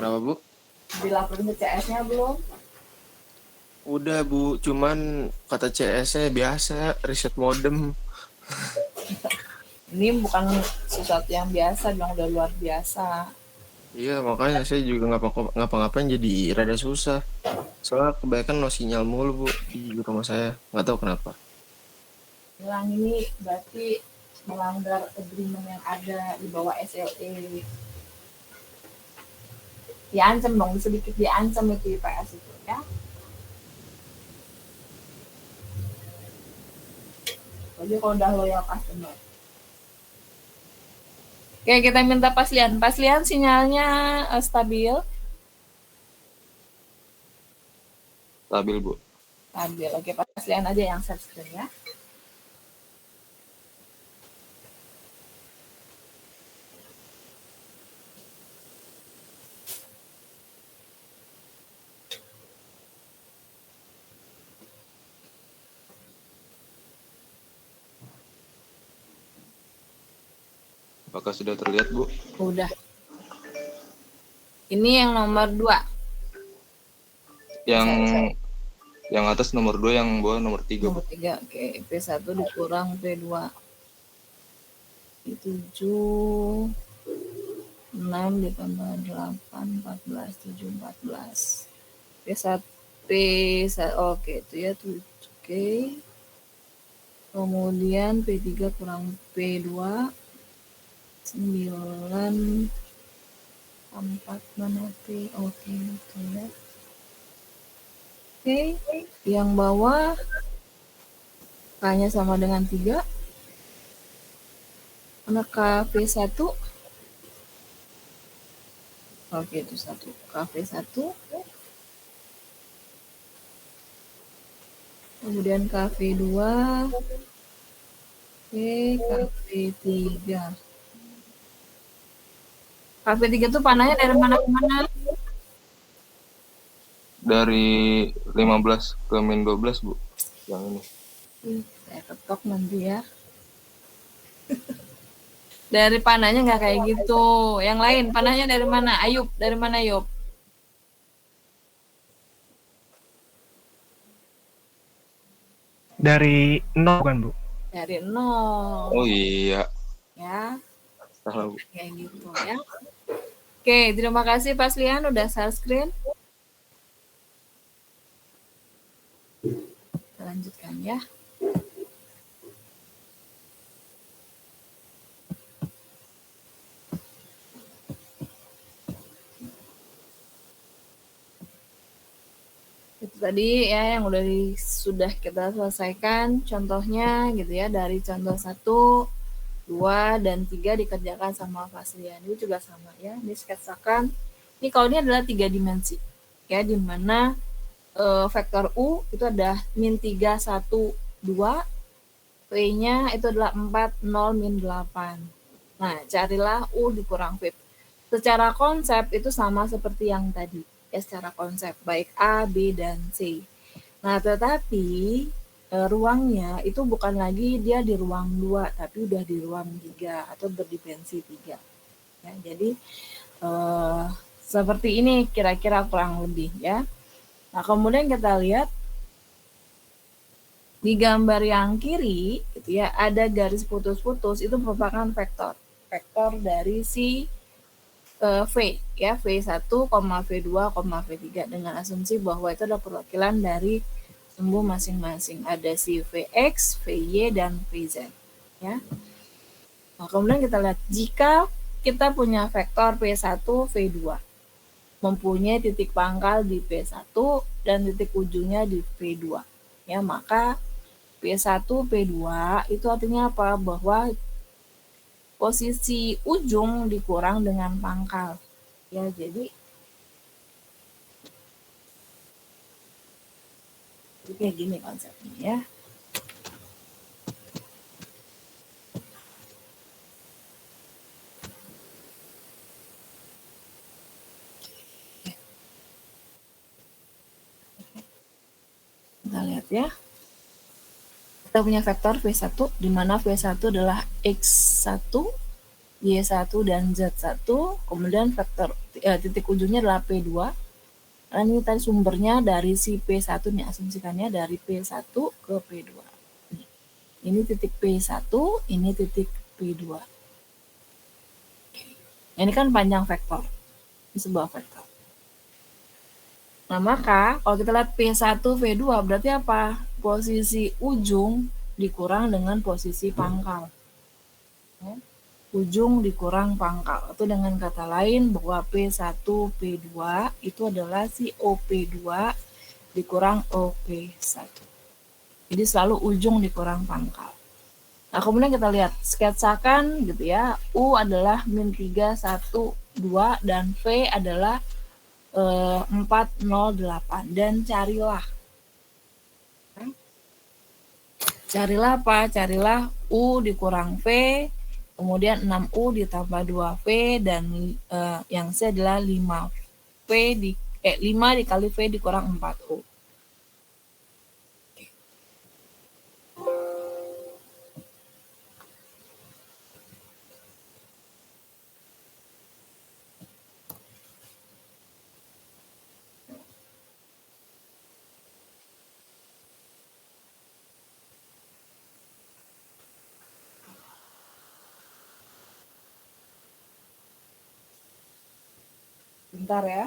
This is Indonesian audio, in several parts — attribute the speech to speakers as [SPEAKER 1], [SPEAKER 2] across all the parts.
[SPEAKER 1] Kenapa, Bu?
[SPEAKER 2] Dilaporin ke CS-nya belum?
[SPEAKER 1] Udah, Bu. Cuman kata CS-nya biasa, riset modem.
[SPEAKER 2] Ini bukan sesuatu yang biasa, bilang udah luar biasa.
[SPEAKER 1] Iya, makanya saya juga ngapa-ngapain jadi rada susah. Soalnya kebanyakan no sinyal mulu, Bu, di rumah saya. Nggak tahu kenapa.
[SPEAKER 2] Bilang ini berarti melanggar agreement yang ada di bawah SLE. Diancam dong, sedikit diancam itu IPS itu ya. Jadi kalau udah loyal customer. Oke, kita minta Paslian. Paslian sinyalnya stabil.
[SPEAKER 1] Stabil, Bu.
[SPEAKER 2] Stabil. Oke, Paslian aja yang share screen ya.
[SPEAKER 1] Apakah sudah terlihat, Bu?
[SPEAKER 2] Udah. Ini yang nomor 2.
[SPEAKER 1] Yang atas nomor 2, yang bawah nomor 3.
[SPEAKER 2] Nomor 3, oke. P1 dikurang P2. 7, 6 ditambah 8, 14, 7, 14. P1, oke, itu ya, oke. Kemudian P3 kurang P2, 9, 4 mana P, oke, itu ya. Oke, yang bawah K-nya sama dengan 3. Mana KP1? Oke, itu 1. KP1. Kemudian KP2. Oke, KP3. KP3 itu panahnya dari mana ke mana?
[SPEAKER 1] Dari 15 ke min 12, Bu. Yang ini.
[SPEAKER 2] Saya ketok nanti ya. Dari panahnya nggak kayak gitu. Yang lain, panahnya dari mana? Ayub, dari mana Ayub?
[SPEAKER 3] Dari 0 kan, Bu?
[SPEAKER 2] Dari 0.
[SPEAKER 1] Oh iya.
[SPEAKER 2] Ya.
[SPEAKER 1] Salah, Bu.
[SPEAKER 2] Kayak gitu ya. Oke, terima kasih Paslian udah share screen. Kita lanjutkan ya. Itu tadi ya yang sudah kita selesaikan contohnya gitu ya, dari contoh 1, 2, dan 3 dikerjakan sama Paslian. Ini juga sama ya, disketsakan. Ini kalau ini adalah 3 dimensi ya, di mana vektor U itu ada min 3, 1, 2, V-nya itu adalah 4, 0, min 8. Nah, carilah U dikurang V. Secara konsep itu sama seperti yang tadi, ya secara konsep, baik A, B, dan C. Nah, tetapi ruangnya itu bukan lagi dia di ruang 2, tapi udah di ruang 3 atau berdimensi 3. Ya, jadi seperti ini kira-kira kurang lebih ya. Nah, kemudian kita lihat di gambar yang kiri gitu ya, ada garis putus-putus, itu merupakan vektor dari si V ya, V1, V2, V3 dengan asumsi bahwa itu adalah perwakilan dari sumbu masing-masing. Ada si Vx, Vy, dan Vz ya. Nah, kemudian kita lihat jika kita punya vektor P1, V2 mempunyai titik pangkal di P1 dan titik ujungnya di P2 ya, maka P1, P2 itu artinya apa? Bahwa posisi ujung dikurang dengan pangkal ya, jadi kayak gini konsepnya ya. Kita lihat ya. Kita punya vektor V1 di mana V1 adalah X1, Y1, dan Z1. Kemudian vektor titik ujungnya adalah P2. Karena ini tadi sumbernya dari si P1 nih, asumsikannya dari P1 ke P2. Ini titik P1, ini titik P2. Ini kan panjang vektor. Ini sebuah vektor. Nah, maka kalau kita lihat P1, V2 berarti apa? Posisi ujung dikurang dengan posisi pangkal. Ujung dikurang pangkal. Atau dengan kata lain bahwa P1, P2 itu adalah si OP2 dikurang OP1. Jadi selalu ujung dikurang pangkal. Nah, kemudian kita lihat, sketsakan gitu ya, U adalah min 3, 1, 2, dan V adalah 408. Dan carilah apa? Carilah U dikurang V, kemudian 6U ditambah 2V, dan yang C adalah 5 dikali V dikurang 4U. Bentar ya.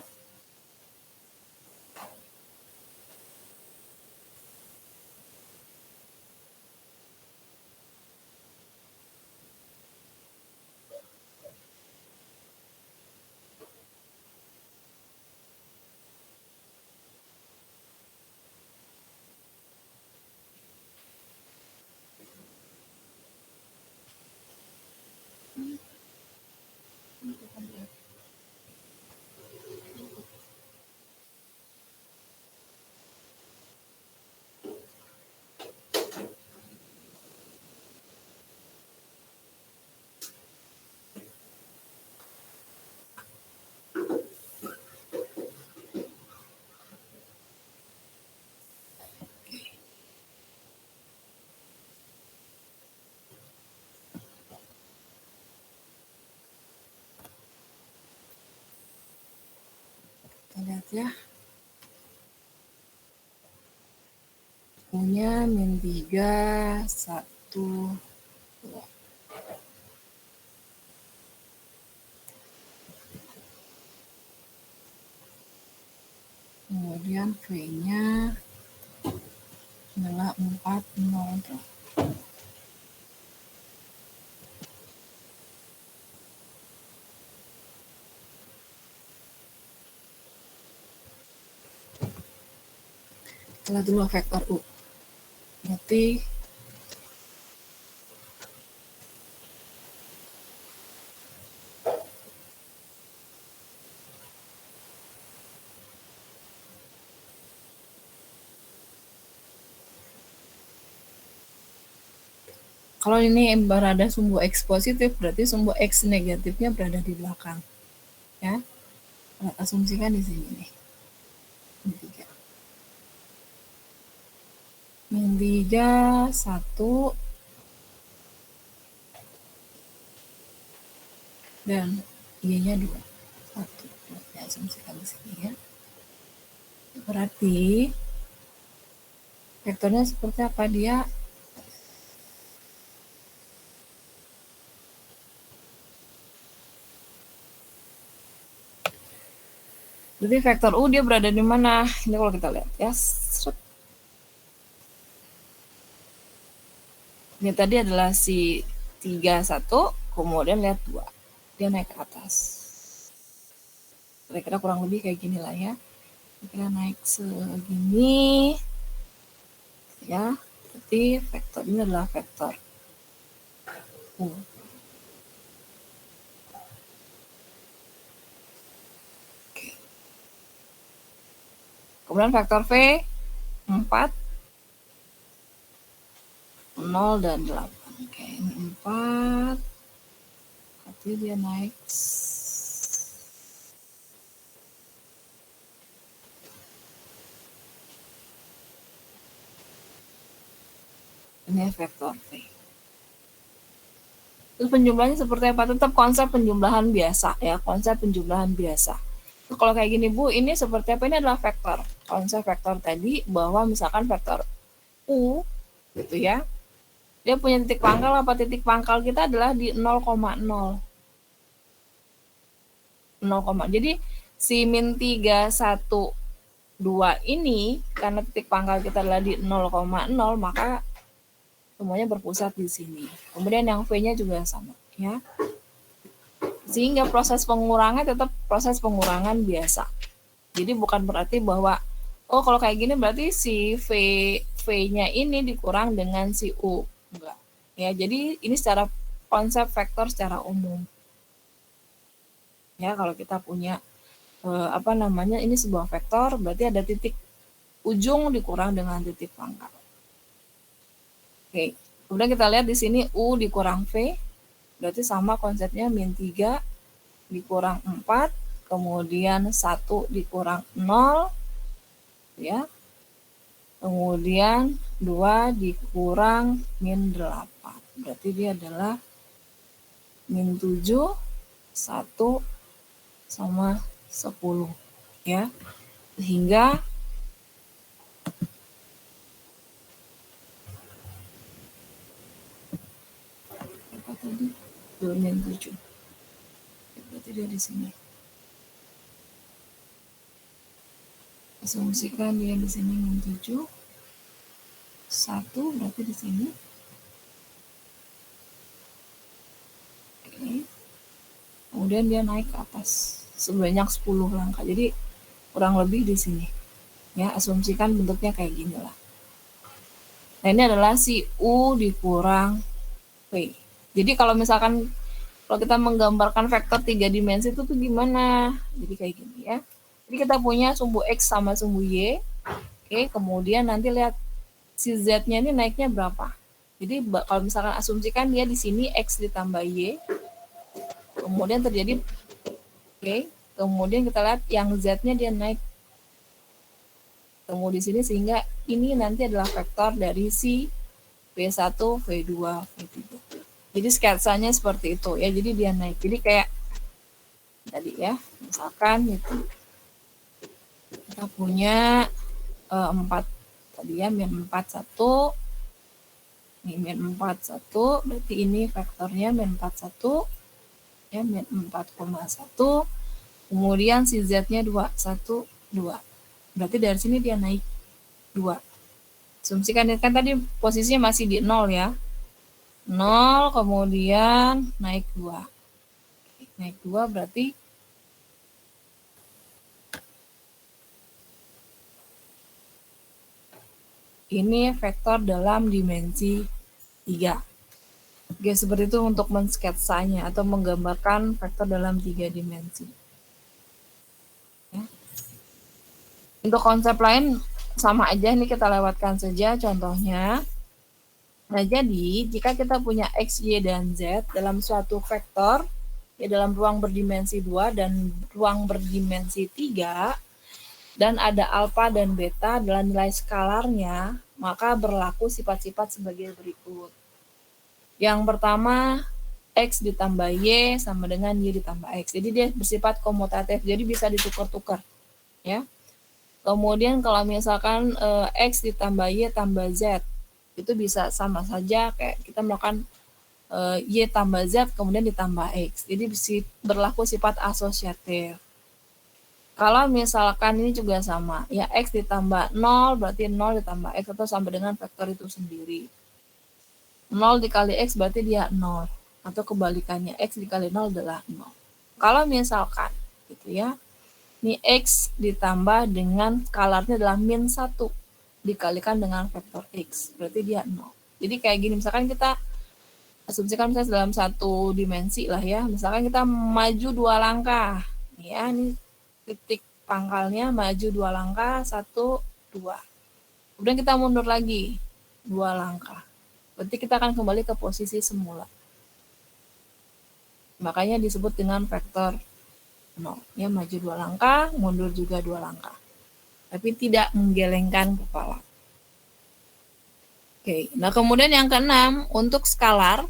[SPEAKER 2] Kita lihat ya. Punya min 3, 1, 2. Kemudian V-nya adalah 408. Kita lihat dulu vektor U. Berarti kalau ini berada sumbu X positif, berarti sumbu X negatifnya berada di belakang. Ya. Kita asumsikan di sini nih. Min 3. Min 3, 1, dan Y-nya 2. 1. Kita asumsikan di sini ya. Berarti vektornya seperti apa? Dia berarti vektor U dia berada di mana? Ini kalau kita lihat ya. Ini tadi adalah si 3, 1, kemudian lihat 2. Dia naik ke atas. Kira-kira kurang lebih kayak gini lah ya. Kira-kira naik segini. Ya, berarti vektor ini adalah vektor U. Oke. Kemudian vektor V 4, 0 dan 8. Oke, ini 4. Berarti dia naik. Ini vektor V. Terus penjumlahannya seperti apa? Tetap konsep penjumlahan biasa ya, konsep penjumlahan biasa. Kalau kayak gini Bu, ini seperti apa? Ini adalah vektor. Konsep vektor tadi bahwa misalkan vektor U gitu ya. Dia punya titik pangkal, apa titik pangkal kita adalah di 0,0. Jadi si min 3, 1, 2 ini karena titik pangkal kita adalah di 0,0, maka semuanya berpusat di sini. Kemudian yang V-nya juga sama ya. Sehingga proses pengurangan tetap proses pengurangan biasa. Jadi bukan berarti bahwa oh kalau kayak gini berarti si V-nya ini dikurang dengan si U. Enggak. Ya, jadi ini secara konsep vektor secara umum. Ya, kalau kita punya ini sebuah vektor berarti ada titik ujung dikurang dengan titik pangkal. Oke. Kemudian kita lihat di sini U dikurang V berarti sama konsepnya min 3 dikurang 4, kemudian 1 dikurang 0 ya. Kemudian 2 dikurang min 8. Berarti dia adalah min 7, 1 sama 10 ya. Sehingga apa tadi? Min 7. Berarti dia di sini. Asumsikan dia di sini min 7. 1 berarti di sini. Oke. Kemudian dia naik ke atas sebanyak 10 langkah. Jadi kurang lebih di sini. Ya, asumsikan bentuknya kayak gini lah. Nah, ini adalah si U dikurang V. Jadi kalau misalkan kalau kita menggambarkan vektor 3 dimensi itu tuh gimana? Jadi kayak gini ya. Jadi kita punya sumbu X sama sumbu Y. Oke, kemudian nanti lihat si Z-nya ini naiknya berapa. Jadi kalau misalkan asumsikan dia di sini X ditambah Y. Kemudian terjadi kemudian kita lihat yang Z-nya dia naik temu di sini sehingga ini nanti adalah vektor dari si V1, V2, V3. Jadi sketsanya seperti itu ya. Jadi dia naik. Jadi kayak tadi ya, misalkan itu kita punya 4 tadi ya, min 4, 1. Ini min 4, 1. Berarti ini vektornya min 4, 1. Ya, min 4,1. Kemudian si Z-nya 2, 1, 2. Berarti dari sini dia naik 2. Asumsikan kan tadi posisinya masih di 0 ya. 0 kemudian naik 2. Naik 2 berarti ini vektor dalam dimensi 3. Oke, seperti itu untuk mensketsanya atau menggambarkan vektor dalam 3 dimensi. Ya. Untuk konsep lain sama aja, ini kita lewatkan saja contohnya. Nah, jadi jika kita punya X, Y, dan Z dalam suatu vektor, ya dalam ruang berdimensi 2 dan ruang berdimensi 3, dan ada alfa dan beta dalam nilai skalarnya, maka berlaku sifat-sifat sebagai berikut. Yang pertama, X ditambah Y sama dengan Y ditambah X. Jadi dia bersifat komutatif, jadi bisa ditukar-tukar. Ya. Kemudian kalau misalkan X ditambah Y tambah Z, itu bisa sama saja kayak kita melakukan Y tambah Z kemudian ditambah X. Jadi berlaku sifat asosiatif. Kalau misalkan ini juga sama, ya X ditambah 0 berarti 0 ditambah X atau sama dengan vektor itu sendiri. 0 dikali X berarti dia 0. Atau kebalikannya, X dikali 0 adalah 0. Kalau misalkan, gitu ya, ini X ditambah dengan skalarnya adalah min 1 dikalikan dengan vektor X. Berarti dia 0. Jadi kayak gini, misalkan kita asumsikan misalnya dalam satu dimensi lah ya. Misalkan kita maju 2 langkah. Ya, ini titik pangkalnya maju 2 langkah, 1, 2. Kemudian kita mundur lagi 2 langkah. Berarti kita akan kembali ke posisi semula. Makanya disebut dengan vektor 0. Ya, maju 2 langkah, mundur juga 2 langkah. Tapi tidak menggelengkan kepala. Oke, nah kemudian yang keenam, untuk skalar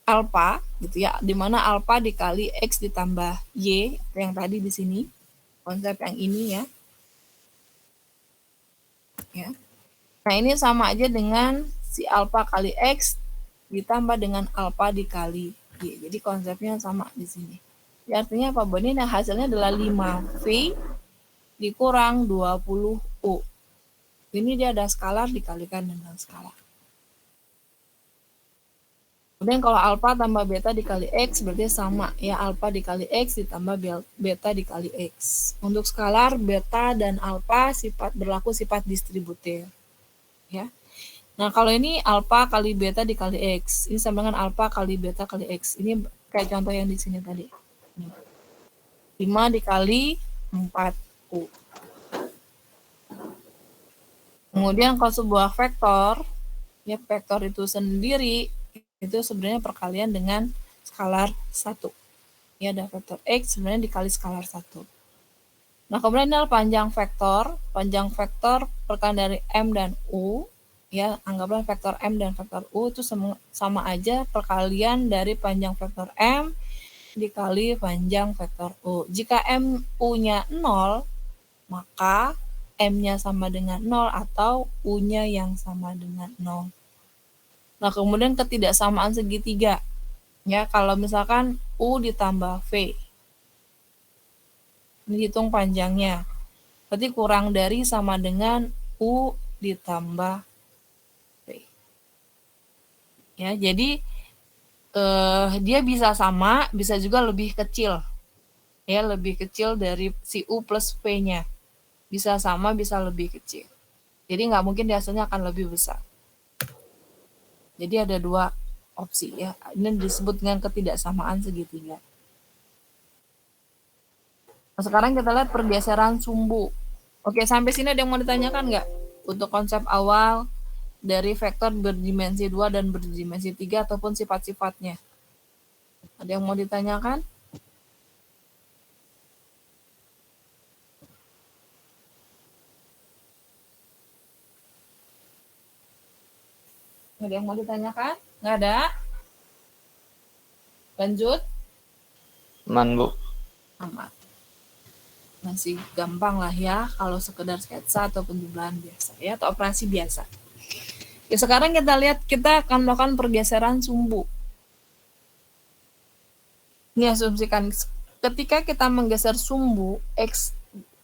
[SPEAKER 2] alfa gitu ya, di mana alfa dikali X ditambah Y yang tadi di sini. konsep yang ini ya. Ya. Nah, ini sama aja dengan si alfa kali X ditambah dengan alfa dikali Y. Jadi konsepnya sama di sini. Ya, artinya apa? Bahwa ini hasilnya adalah 5V dikurang 20U. Ini dia ada skalar dikalikan dengan skalar. Kemudian kalau alfa tambah beta dikali X berarti sama. Ya, alfa dikali X ditambah beta dikali X. Untuk skalar, beta dan alfa berlaku sifat distributif. Ya. Nah, kalau ini alfa kali beta dikali X. Ini sama dengan alfa kali beta kali X. Ini kayak contoh yang di sini tadi. 5 dikali 4U. Kemudian kalau sebuah vektor, ya vektor itu sendiri, itu sebenarnya perkalian dengan skalar 1. Ya, ada vektor X sebenarnya dikali skalar 1. Nah, kemudian ini adalah panjang vektor perkalian dari M dan U. Ya, anggaplah vektor M dan vektor U itu sama aja perkalian dari panjang vektor M dikali panjang vektor U. Jika M U-nya 0, maka M-nya sama dengan 0 atau U-nya yang sama dengan 0. Nah, kemudian ketidaksamaan segitiga. Ya, kalau misalkan U ditambah V. Ini hitung panjangnya. Berarti kurang dari sama dengan U ditambah V. Ya, jadi dia bisa sama, bisa juga lebih kecil. Ya, lebih kecil dari si U plus V-nya. Bisa sama, bisa lebih kecil. Jadi nggak mungkin hasilnya akan lebih besar. Jadi ada dua opsi ya. Ini disebut dengan ketidaksamaan segitiga. Nah, sekarang kita lihat pergeseran sumbu. Oke, sampai sini ada yang mau ditanyakan nggak? Untuk konsep awal dari vektor berdimensi 2 dan berdimensi 3 ataupun sifat-sifatnya. Ada yang mau ditanyakan? Ada yang mau ditanyakan? Nggak ada? Lanjut?
[SPEAKER 3] Man, Bu.
[SPEAKER 2] Aman. Masih gampang lah ya kalau sekedar sketsa atau penjumlahan biasa ya atau operasi biasa. Ya, sekarang kita lihat, kita akan melakukan pergeseran sumbu. Ini asumsikan ketika kita menggeser sumbu X,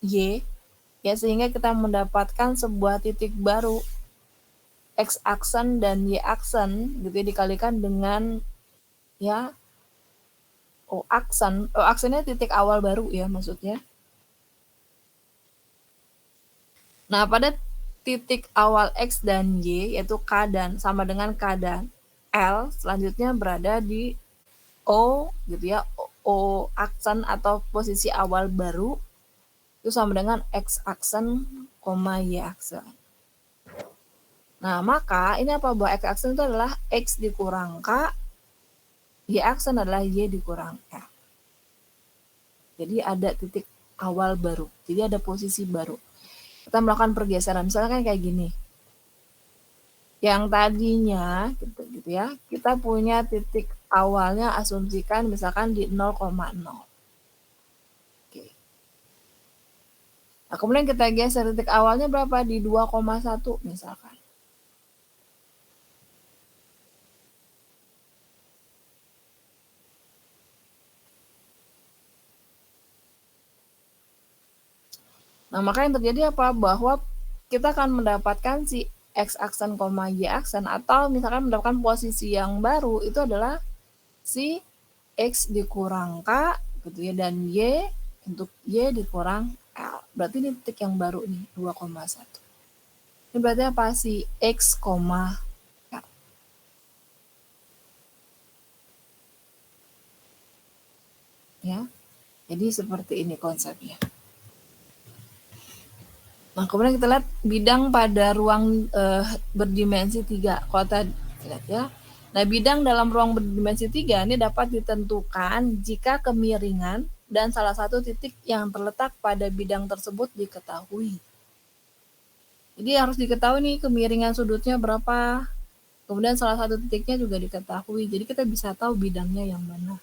[SPEAKER 2] Y, ya sehingga kita mendapatkan sebuah titik baru X aksen dan Y aksen gitu ya, dikalikan dengan ya O aksen. O aksennya titik awal baru ya maksudnya. Nah, pada titik awal X dan Y, yaitu K dan sama dengan K dan L, selanjutnya berada di O, gitu ya, O aksen atau posisi awal baru, itu sama dengan X aksen, Y aksen. Nah, maka ini apa? Bahwa X aksen itu adalah X dikurang K, Y aksen adalah Y dikurang L. Jadi ada titik awal baru, jadi ada posisi baru. Kita melakukan pergeseran, misalnya kan kayak gini. Yang tadinya gitu ya, kita punya titik awalnya asumsikan misalkan di 0,0. Oke. Nah, kemudian kita geser titik awalnya berapa? Di 2,1 misalkan. Nah, maka yang terjadi apa? Bahwa kita akan mendapatkan si X aksen, Y aksen, atau misalkan mendapatkan posisi yang baru, itu adalah si X dikurang K, gitu ya, dan Y, untuk Y dikurang L. Berarti ini titik yang baru nih, 2,1. Ini berarti apa? Si X, L. Ya, jadi seperti ini konsepnya. Nah, kemudian kita lihat bidang pada ruang berdimensi 3. Kalau tadi lihat ya. Nah, bidang dalam ruang berdimensi 3 ini dapat ditentukan jika kemiringan dan salah satu titik yang terletak pada bidang tersebut diketahui. Jadi harus diketahui nih kemiringan sudutnya berapa. Kemudian salah satu titiknya juga diketahui. Jadi kita bisa tahu bidangnya yang mana.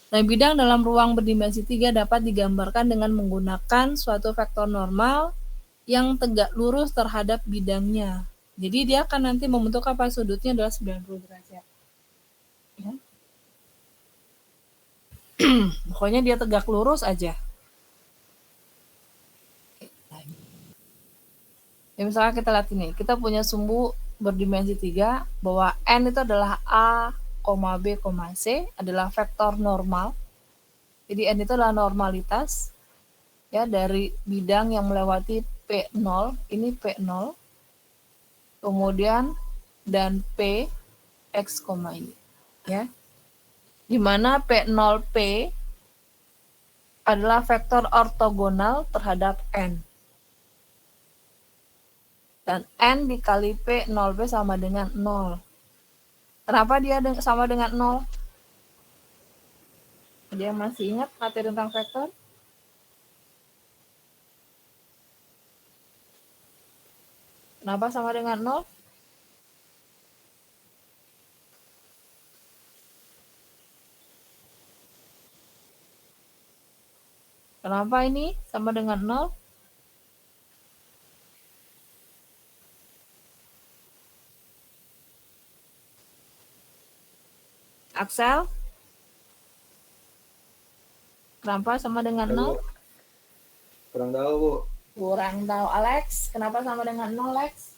[SPEAKER 2] Nah, bidang dalam ruang berdimensi 3 dapat digambarkan dengan menggunakan suatu vektor normal yang tegak lurus terhadap bidangnya. Jadi dia akan nanti membentuk apa? Sudutnya adalah 90 derajat. Ya. Pokoknya dia tegak lurus aja. Ya, misalnya kita lihat ini, kita punya sumbu berdimensi 3 bahwa N itu adalah A, B, C adalah vektor normal. Jadi N itu adalah normalitas ya dari bidang yang melewati P0, ini P0. Kemudian dan P X, Y ya. Di mana P0P adalah vektor ortogonal terhadap N. Dan N dikali P0P sama dengan 0. Kenapa dia sama dengan 0? Dia masih ingat materi tentang vektor? Kenapa sama dengan 0? Kenapa ini sama dengan 0? Axel? Kenapa sama dengan 0?
[SPEAKER 1] Kurang tahu, Bu.
[SPEAKER 2] Kurang tahu. Alex, kenapa sama dengan 0, Lex?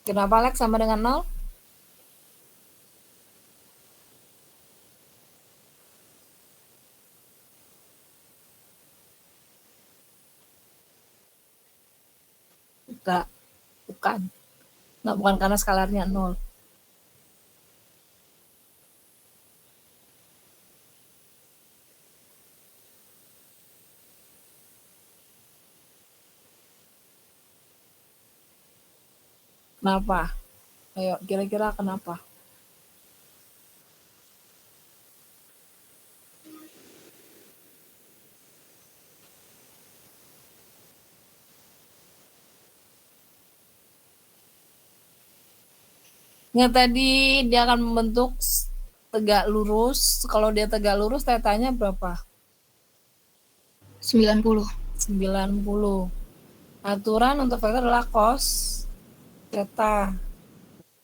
[SPEAKER 2] Kenapa Lex sama dengan 0? Bukan. Nah, bukan karena skalarnya 0. Kenapa? Ayo, kira-kira kenapa? Yang tadi dia akan membentuk tegak lurus. Kalau dia tegak lurus, tetanya berapa?
[SPEAKER 4] 90.
[SPEAKER 2] 90. Aturan untuk vektor adalah cos theta.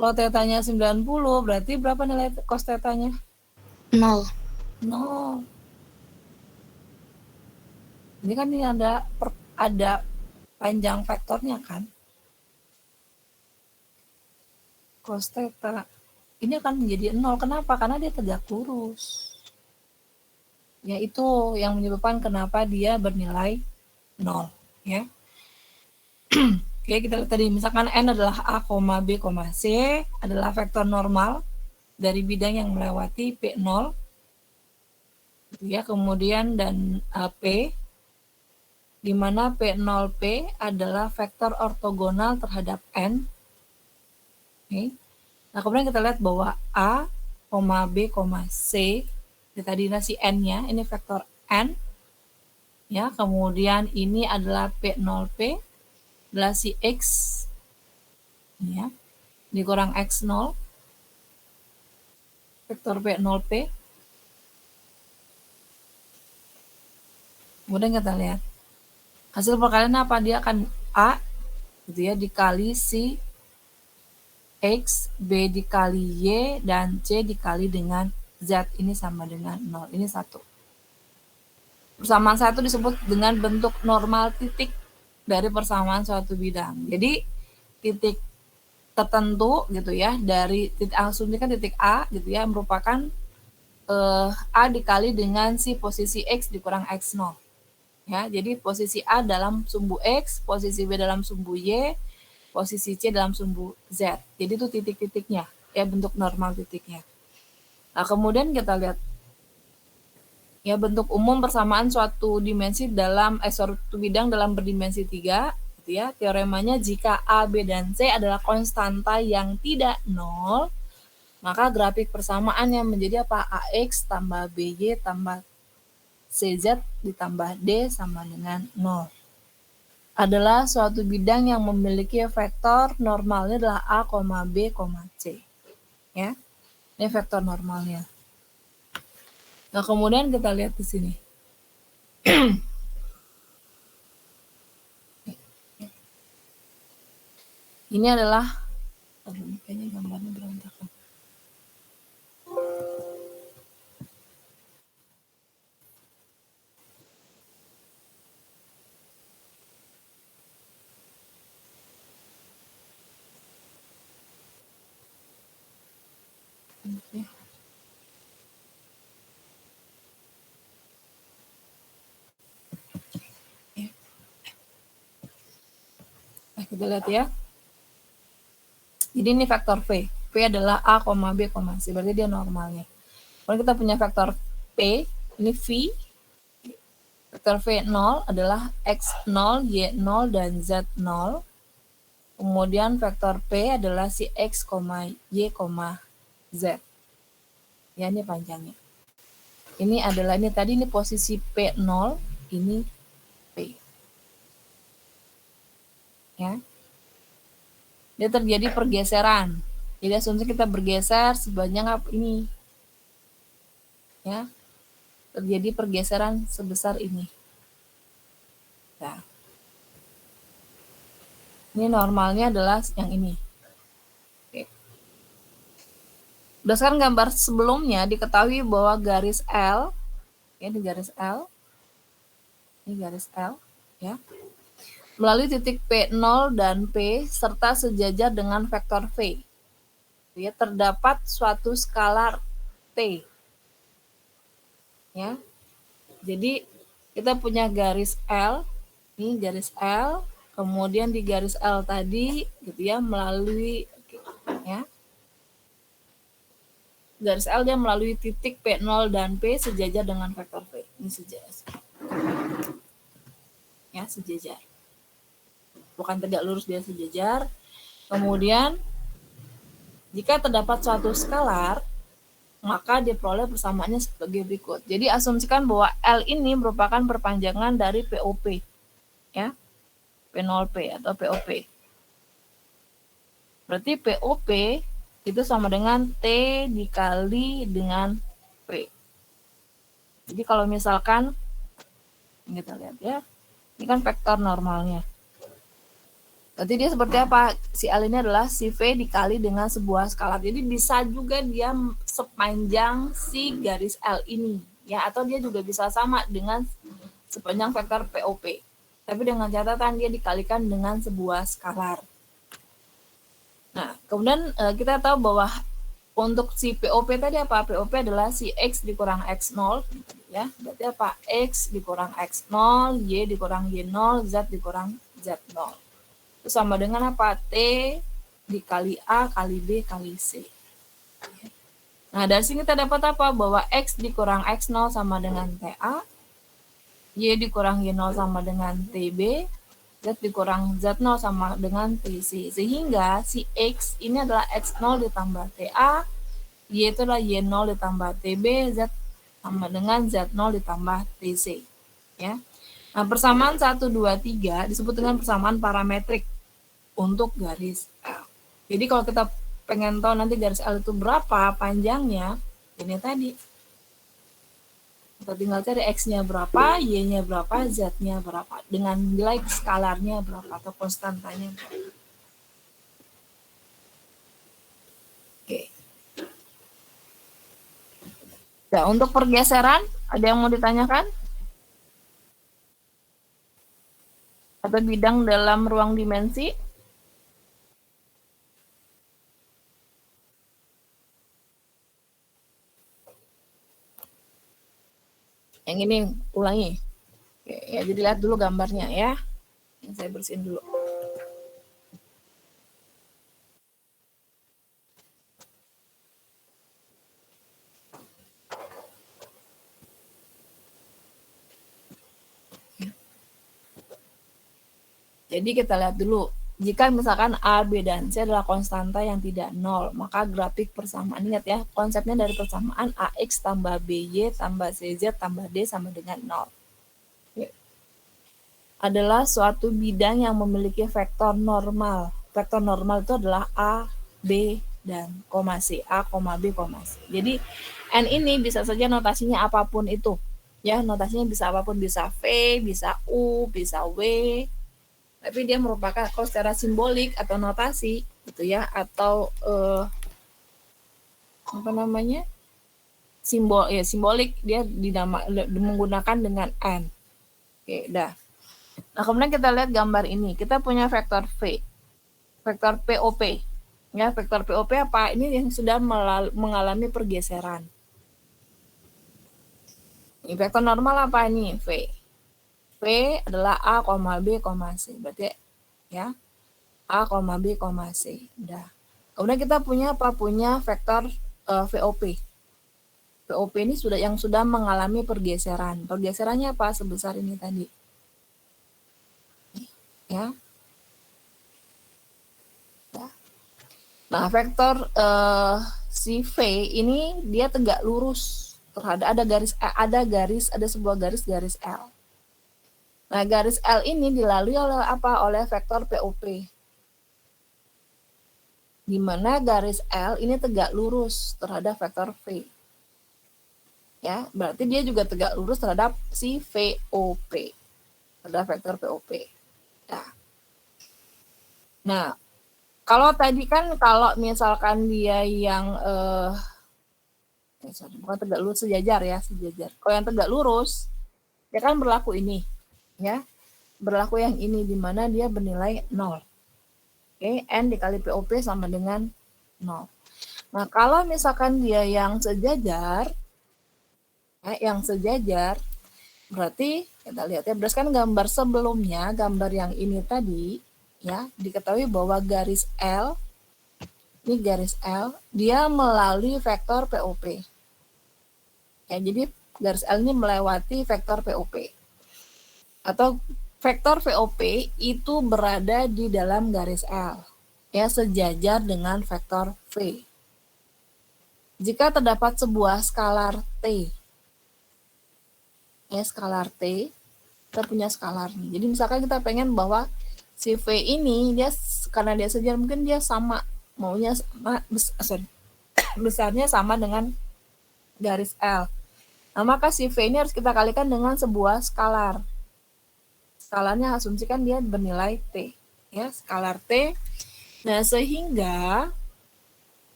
[SPEAKER 2] Kalau tetanya 90, berarti berapa nilai cos tetanya?
[SPEAKER 4] 0.
[SPEAKER 2] 0. Ini kan ini ada panjang vektornya kan? Cos theta. Ini akan menjadi 0. Kenapa? Karena dia tegak lurus. Ya, itu yang menyebabkan kenapa dia bernilai 0. Ya. Oke, kita lihat tadi. Misalkan N adalah A, B, C adalah vektor normal dari bidang yang melewati P0. Ya, kemudian dan P, di mana P0P adalah vektor ortogonal terhadap N. Okay. Nah, kemudian kita lihat bahwa A, B, C, tadi si N-nya, ini vektor N. Ya, kemudian ini adalah P0P, adalah si X. Ya, dikurang X0. Vektor P0P. Kemudian kita lihat. Hasil perkalian apa? Dia akan A, gitu ya, dikali si X, B dikali Y, dan C dikali dengan Z. Ini sama dengan 0. Ini 1. Persamaan 1 disebut dengan bentuk normal titik dari persamaan suatu bidang. Jadi titik tertentu gitu ya, dari titik langsung ini kan titik A gitu ya, merupakan A dikali dengan si posisi X dikurang X0. Ya, jadi posisi A dalam sumbu X, posisi B dalam sumbu Y, posisi C dalam sumbu Z. Jadi itu titik-titiknya, ya, bentuk normal titiknya. Nah, kemudian kita lihat ya bentuk umum persamaan suatu dimensi dalam suatu bidang dalam berdimensi 3, gitu ya. Teoremanya jika A, B, dan C adalah konstanta yang tidak 0, maka grafik persamaannya menjadi apa? AX tambah BY tambah CZ ditambah D sama dengan 0. adalah suatu bidang yang memiliki vektor normalnya adalah A, B, C. Ya, ini vektor normalnya. Nah, kemudian kita lihat di sini. Ini adalah, kayaknya gambarnya berantakan. Oke. Nah, kita lihat ya. Jadi ini vektor V. V adalah A, B, C. Berarti dia normalnya. Kalau kita punya vektor P, ini V. Vektor V 0 adalah X0, Y0, dan Z0. Kemudian vektor P adalah si X, Y, Z. Ya, ini panjangnya. Ini adalah, ini tadi ini posisi P0, ini P. Ya. Dia terjadi pergeseran. Jadi asumsi kita bergeser sebanyak apa ini. Ya. Terjadi pergeseran sebesar ini. Nah. Ini normalnya adalah yang ini. Oke. Berdasarkan gambar sebelumnya diketahui bahwa garis L, ya, di garis L, ini garis L, ya, melalui titik P0 dan P serta sejajar dengan vektor V. Ya, terdapat suatu skalar T. Ya. Jadi kita punya garis L, ini garis L, kemudian di garis L tadi gitu ya melalui ya. Garis L dia melalui titik P0 dan P sejajar dengan vektor V. Ini sejajar. Ya, sejajar. Bukan tegak lurus, dia sejajar. Kemudian jika terdapat suatu skalar, maka diperoleh persamaannya sebagai berikut. Jadi asumsikan bahwa L ini merupakan perpanjangan dari POP. Ya. P0P atau POP. Berarti POP itu sama dengan T dikali dengan P. Jadi kalau misalkan, kita lihat ya, ini kan vektor normalnya. Berarti dia seperti apa? Si L ini adalah si V dikali dengan sebuah skalar. Jadi bisa juga dia sepanjang si garis L ini. Ya, atau dia juga bisa sama dengan sepanjang vektor POP. Tapi dengan catatan dia dikalikan dengan sebuah skalar. Nah, kemudian kita tahu bahwa untuk si POP tadi apa? POP adalah si X dikurang X0. Ya, berarti apa? X dikurang X0, Y dikurang Y0, Z dikurang Z0. Itu sama dengan apa? T dikali A kali B kali C. Nah, dari sini kita dapat apa? Bahwa X dikurang X0 sama dengan TA, Y dikurang Y0 sama dengan TB, Z dikurang Z0 sama dengan TC. Sehingga si X ini adalah X0 ditambah TA, Y itu adalah Y0 ditambah TB, Z sama dengan Z0 ditambah TC. Ya. Nah, persamaan 1, 2, 3 disebut dengan persamaan parametrik untuk garis L. Jadi kalau kita pengen tahu nanti garis L itu berapa panjangnya, ini tadi. Kita tinggal cari X-nya berapa, Y-nya berapa, Z-nya berapa. Dengan nilai skalarnya berapa atau konstantanya berapa. Oke. Nah, untuk pergeseran, ada yang mau ditanyakan? Atau bidang dalam ruang dimensi? Yang ini ulangi. Oke, ya, jadi lihat dulu gambarnya ya. Yang saya bersihin dulu. Jadi kita lihat dulu. Jika misalkan A, B, dan C adalah konstanta yang tidak nol, maka grafik persamaan, ingat ya, konsepnya dari persamaan AX tambah BY tambah CZ tambah D sama dengan 0. adalah suatu bidang yang memiliki vektor normal. Vektor normal itu adalah A, B, dan koma C. A, B, C. Jadi N ini bisa saja notasinya apapun itu. Ya, notasinya bisa apapun, bisa V, bisa U, bisa W. Tapi dia merupakan kalau secara simbolik atau notasi gitu ya, atau apa namanya? Simbolik dia menggunakan dengan N. Oke, dah. Nah, kemudian kita lihat gambar ini. Kita punya vektor V. Vektor POP. Ya, vektor POP apa? Ini yang sudah mengalami pergeseran. Ini vektor normal apa ini? V. V adalah A, B, C. Berarti ya, A, B, C. Dah. Kemudian kita punya apa? Punya vektor VOP. VOP ini sudah mengalami pergeseran. Pergeserannya apa? Sebesar ini tadi. Ya. Nah, vektor si V ini dia tegak lurus terhadap ada sebuah garis L. Nah, garis L ini dilalui oleh apa? Oleh vektor POP. Di mana garis L ini tegak lurus terhadap vektor V. Ya, berarti dia juga tegak lurus terhadap si VOP. Terhadap vektor POP. Ya. Nah, kalau tadi kan kalau misalkan dia yang bukan tegak lurus, sejajar. Kalau yang tegak lurus, dia kan berlaku ini, ya. Berlaku yang ini di mana dia bernilai 0. Oke, N dikali POP sama dengan 0. Nah, kalau misalkan dia yang sejajar, berarti kita lihat ya, berdasarkan gambar sebelumnya, gambar yang ini tadi, ya, diketahui bahwa garis L, ini garis L, dia melalui vektor POP. Ya, jadi garis L ini melewati vektor POP. Atau vektor VOP itu berada di dalam garis L, ya, sejajar dengan vektor V. Jika terdapat sebuah skalar T, ya, skalar T, kita punya skalar nih. Jadi misalkan kita pengen bahwa si V ini dia karena dia sejajar, mungkin dia sama, maunya sama, besarnya sama dengan garis L. Nah, maka si V ini harus kita kalikan dengan sebuah skalar. Skalarnya asumsikan dia bernilai T, ya, skalar T. Nah, sehingga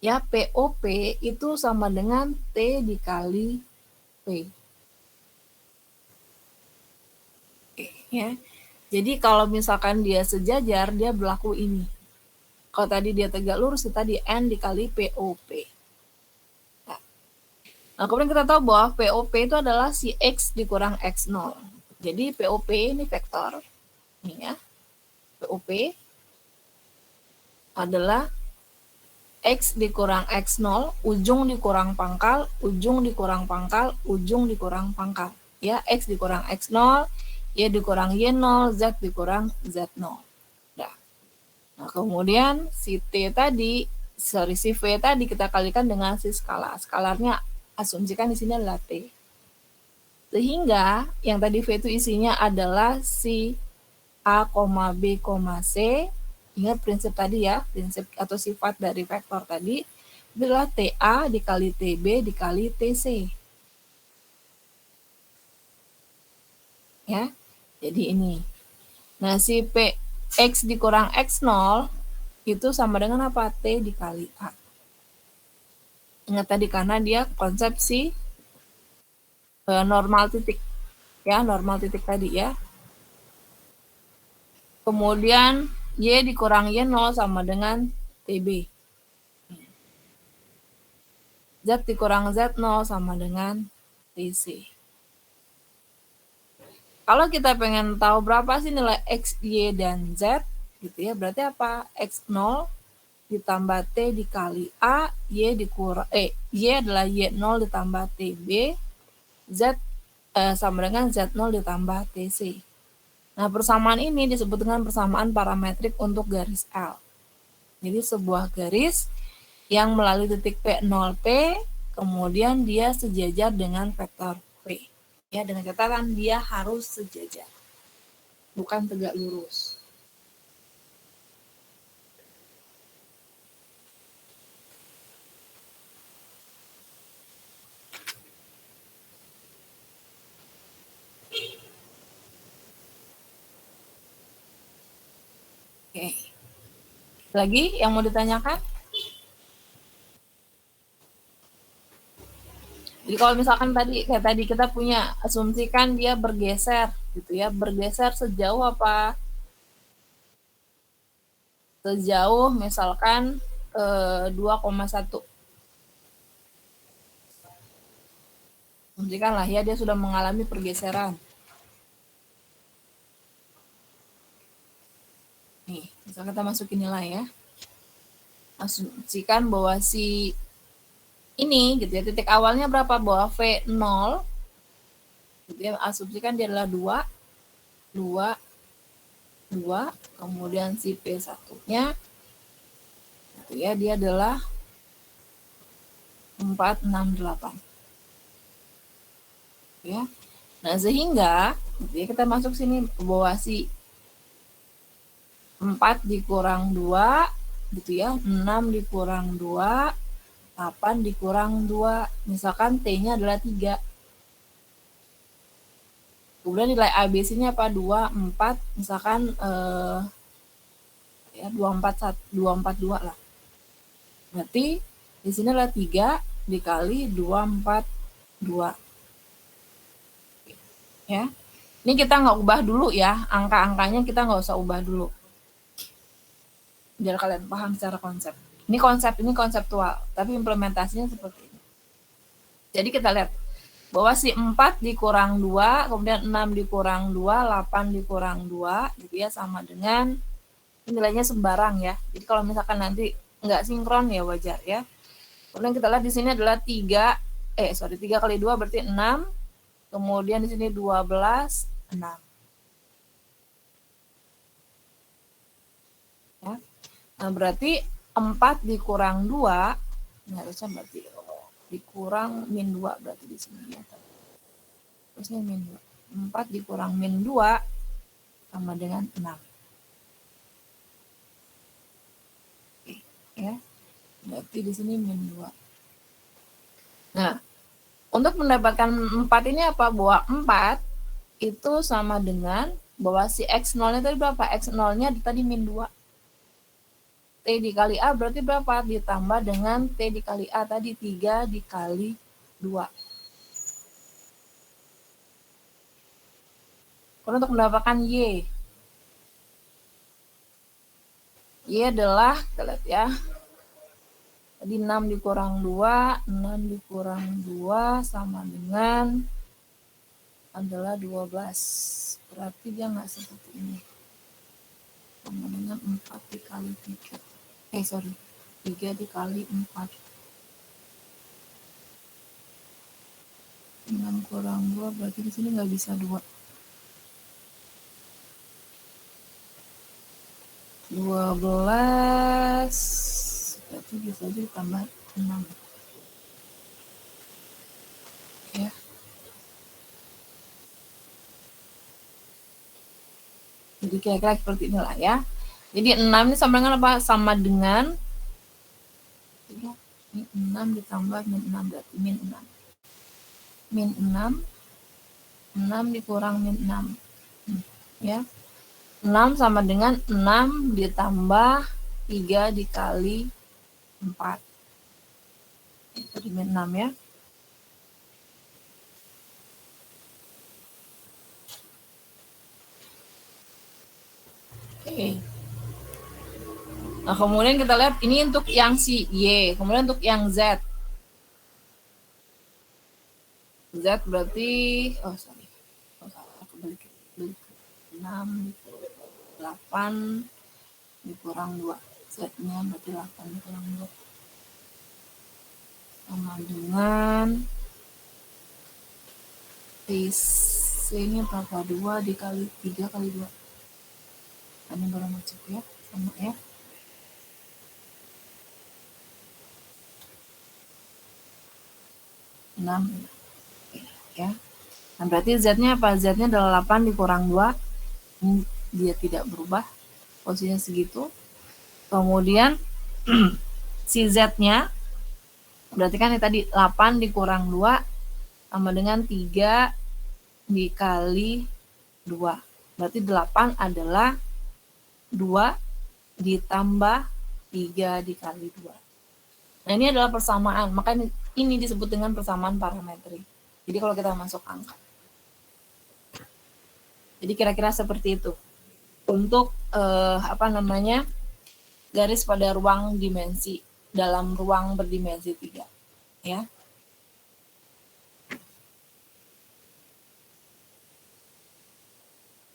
[SPEAKER 2] ya POP itu sama dengan T dikali P. Oke, ya. Jadi kalau misalkan dia sejajar, dia berlaku ini. Kalau tadi dia tegak lurus, tadi N dikali POP. Nah, kemudian kita tahu bahwa POP itu adalah si X dikurang X0. Jadi POP ini vektor. Ini ya. POP adalah X dikurang X0, ujung dikurang pangkal, ujung dikurang pangkal, ujung dikurang pangkal. Ya, X dikurang X0, Y dikurang Y0, Z dikurang Z0. Nah, kemudian si T tadi, si V tadi kita kalikan dengan si skalar. Skalarnya asumsikan di sini adalah T. Sehingga yang tadi V itu isinya adalah si A, B, C. Ingat prinsip tadi ya, prinsip atau sifat dari vektor tadi adalah TA dikali TB dikali TC. Ya, jadi ini. Nah, si P X dikurang X0 itu sama dengan apa? T dikali A. Ingat tadi karena dia konsepsi normal titik. Ya, normal titik tadi ya. Kemudian Y dikurang Y0 sama dengan TB. Z dikurang Z0 sama dengan TC. Kalau kita pengen tahu berapa sih nilai X, Y, dan Z, gitu ya, berarti apa? X0 ditambah T dikali A, Y adalah Y0 ditambah TB, Z sama dengan Z0 ditambah TC. Nah, persamaan ini disebut dengan persamaan parametrik untuk garis L. Jadi sebuah garis yang melalui titik P0P, kemudian dia sejajar dengan vektor V. Ya, dengan catatan dia harus sejajar. bukan tegak lurus. Oke. Lagi yang mau ditanyakan? Jadi kalau misalkan kayak tadi kita punya asumsikan dia bergeser gitu ya, bergeser sejauh apa? Sejauh misalkan 2,1. Asumsikanlah ya dia sudah mengalami pergeseran. Nih, misal kita masukin nilai ya. Asumsikan bahwa si ini gitu ya, titik awalnya berapa? Bahwa V0 gitu ya, asumsikan dia adalah 2, kemudian si P1-nya gitu ya, dia adalah 468. Ya. Nah, sehingga gitu ya, kita masuk sini bahwa si 4 dikurang 2 gitu ya, 6 dikurang 2, 8 dikurang 2, misalkan T-nya adalah 3. Kemudian nilai ABC-nya apa? 2, 4, misalkan ya 242 lah. Berarti di sini adalah 3 dikali 242. Ya. Ini kita nggak ubah dulu ya, angka-angkanya kita nggak usah ubah dulu. Biar kalian paham secara konsep. Ini konseptual, tapi implementasinya seperti ini. Jadi kita lihat bahwa si 4 dikurang 2, kemudian 6 dikurang 2, 8 dikurang 2, gitu ya, sama dengan nilainya sembarang ya. Jadi kalau misalkan nanti nggak sinkron ya wajar ya. Kemudian kita lihat di sini adalah 3 kali 2 berarti 6, kemudian di sini 12, 6. Ya. Nah, berarti 4 dikurang 2, ini harusnya berarti dikurang min 2 berarti di sini ya. Terusnya min 2. 4 dikurang min 2 sama dengan 6. Oke, ya. Berarti di sini min 2. Nah, untuk mendapatkan 4 ini apa? Bahwa 4 itu sama dengan bahwa si X0-nya tadi berapa? X0-nya tadi min 2. T dikali A berarti berapa? Ditambah dengan T dikali A tadi 3 dikali 2. Kemudian untuk mendapatkan Y. Y adalah, kita lihat ya. Tadi 6 dikurang 2, 6 dikurang 2 sama dengan adalah 12. Berarti dia nggak seperti ini. Sama dengan 4 dikali 3. 3 dikali 4. 6 kurang 2 berarti di sini nggak bisa 2. 12 berarti bisa aja ditambah 6. Ya. Jadi kira-kira seperti inilah ya. Jadi 6 ini sama dengan apa? Sama dengan 6 ditambah min 6 berarti min 6. Min 6. 6 dikurang min 6. Ya. 6 sama dengan 6 ditambah 3 dikali 4. Itu di min 6 ya. Oke. Nah, kemudian kita lihat ini untuk yang si Y, kemudian untuk yang Z. Z berarti, aku balik 6 8 dikurang 2. Z-nya berarti 8 dikurang 2. Sama dengan C-nya berapa? 2 dikali 3 kali 2. Ini baru masuk ya, sama ya. Ya. Nah, berarti Z-nya apa? Z-nya adalah 8 dikurang 2. dia tidak berubah, posisinya segitu. Kemudian si Z-nya berarti kan yang tadi 8 dikurang 2 sama dengan 3 dikali 2. Berarti 8 adalah 2 ditambah 3 dikali 2. Nah, ini adalah persamaan, makanya ini disebut dengan persamaan parametrik. Jadi kalau kita masuk angka. Jadi kira-kira seperti itu. Untuk garis pada ruang dimensi dalam ruang berdimensi 3, ya.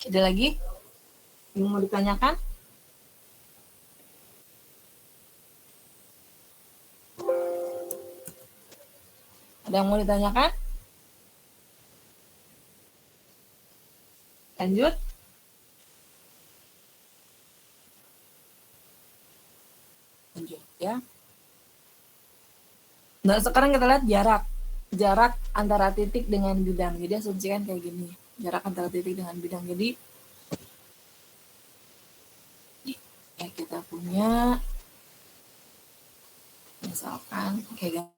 [SPEAKER 2] Ada lagi yang mau ditanyakan? Ada yang mau ditanyakan? Lanjut. Lanjut, ya. Nah, sekarang kita lihat jarak antara titik dengan bidang. Jadi asumsikan kayak gini, jarak antara titik dengan bidang. Jadi ya kita punya misalkan kayak gini.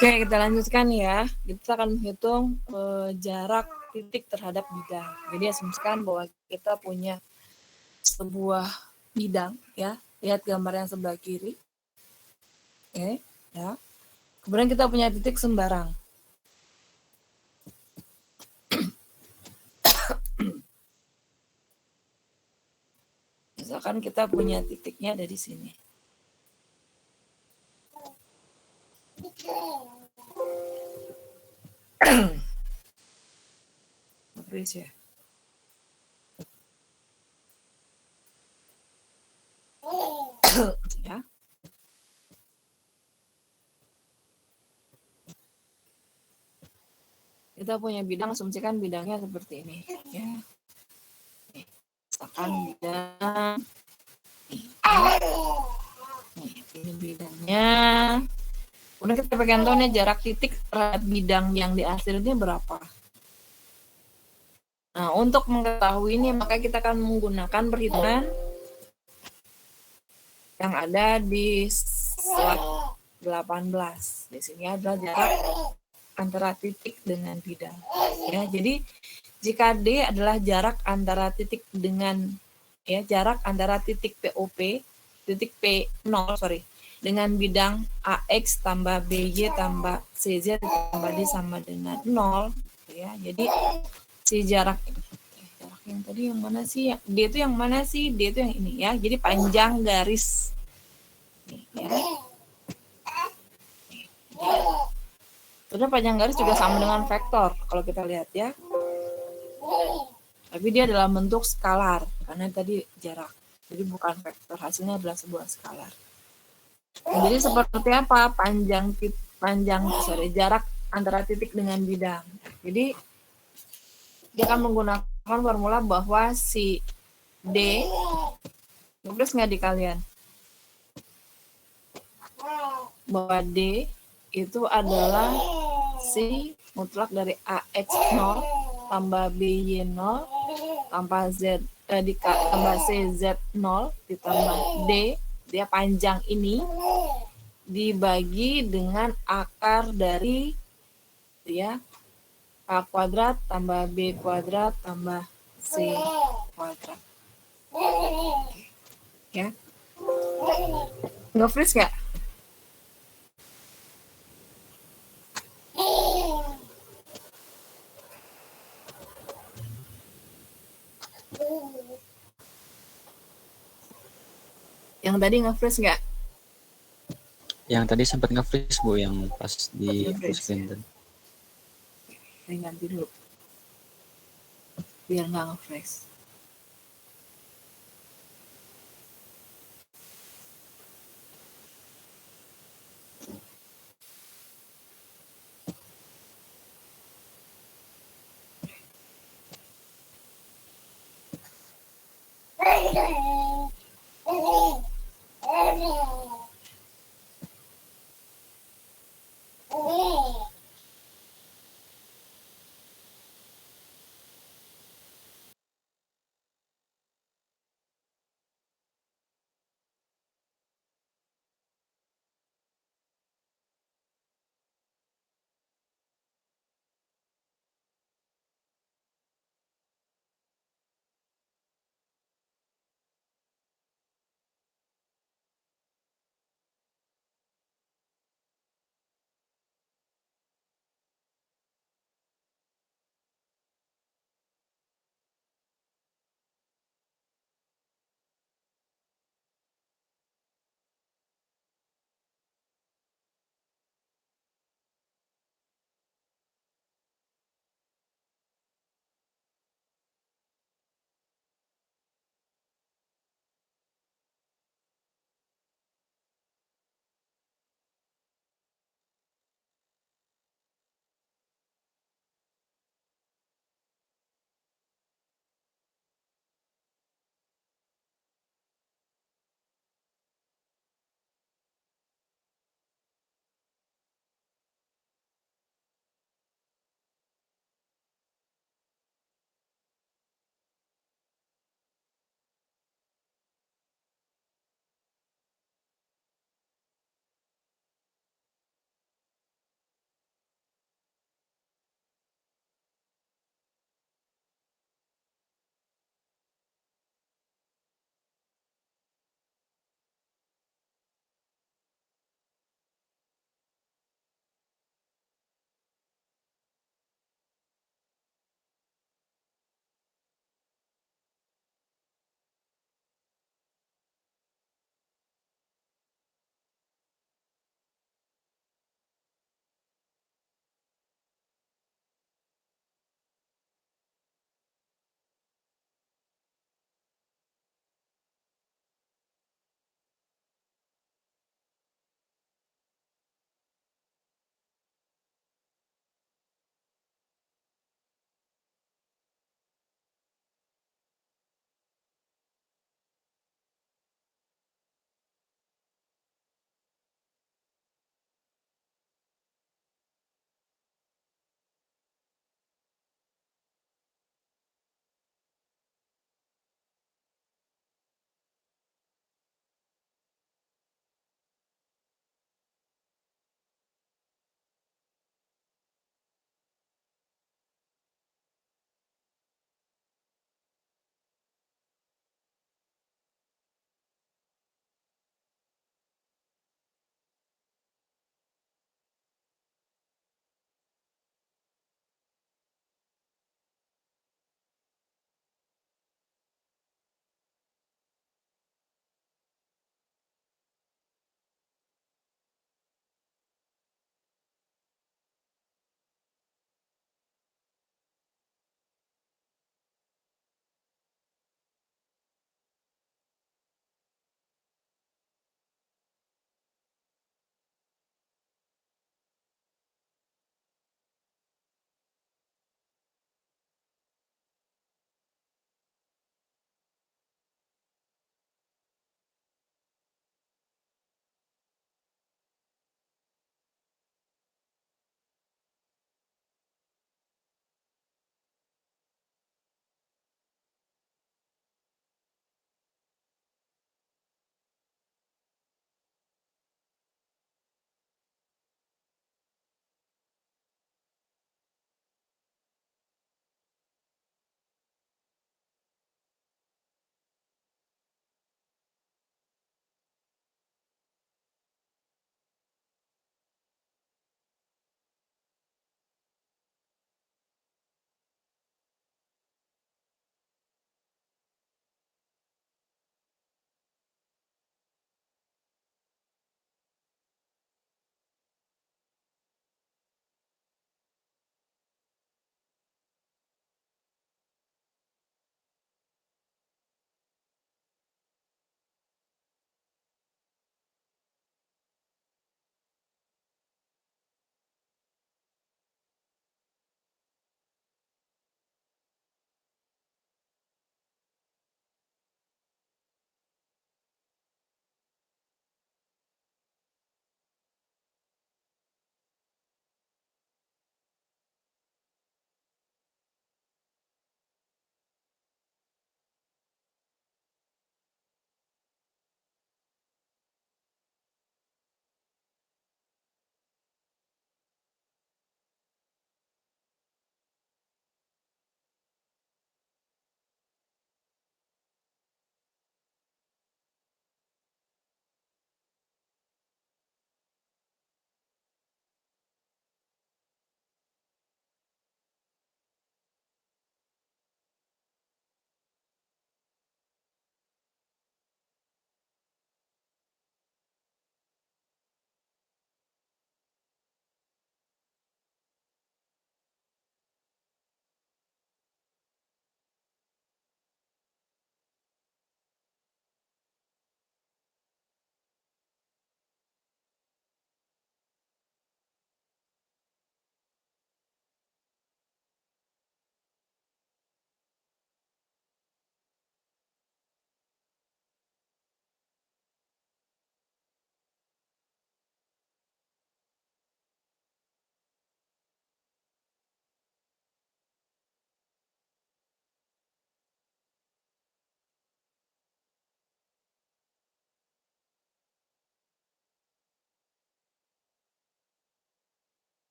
[SPEAKER 2] Oke, kita lanjutkan ya. Kita akan menghitung jarak titik terhadap bidang. Jadi asumsikan bahwa kita punya sebuah bidang ya. Lihat gambar yang sebelah kiri. Oke, ya. Kemudian kita punya titik sembarang. Misalkan kita punya titiknya ada di sini. Please ya. Ya. Kita punya bidang, asumsikan bidangnya seperti ini ya. Misalkan bidang ini bidangnya. Kemudian kita pengen tahu nih jarak titik terhadap bidang yang diakhirnya berapa. Nah, untuk mengetahui ini maka kita akan menggunakan perhitungan yang ada di slide 18. Di sini adalah jarak antara titik dengan bidang. Ya, jadi jika D adalah jarak antara titik dengan jarak antara titik POP, titik P0 dengan bidang AX tambah BY tambah CZ tambah D sama dengan 0 ya. Jadi si jarak yang tadi yang mana sih? D itu yang mana sih? D itu yang ini ya. Jadi panjang garis nih, ya. Terus panjang garis juga sama dengan vektor kalau kita lihat ya. Tapi dia dalam bentuk skalar karena tadi jarak. Jadi bukan vektor, hasilnya adalah sebuah skalar. Nah, jadi seperti apa jarak antara titik dengan bidang. Jadi dia akan menggunakan formula bahwa si D, tulis nggak di kalian? bahwa D itu adalah si mutlak dari AX0 tambah BY0 tambah tambah CZ0 ditambah D, dia panjang ini dibagi dengan akar dari ya A kuadrat tambah B kuadrat tambah C kuadrat. Ya. Nge-freeze nggak? Yang tadi nge-freeze nggak?
[SPEAKER 3] Yang tadi sempat nge-freeze Bu, yang pas di full
[SPEAKER 2] Nge-freeze,
[SPEAKER 3] screen
[SPEAKER 2] ya.
[SPEAKER 3] tadi.
[SPEAKER 2] Saya ganti dulu. Biar nggak nge-freeze.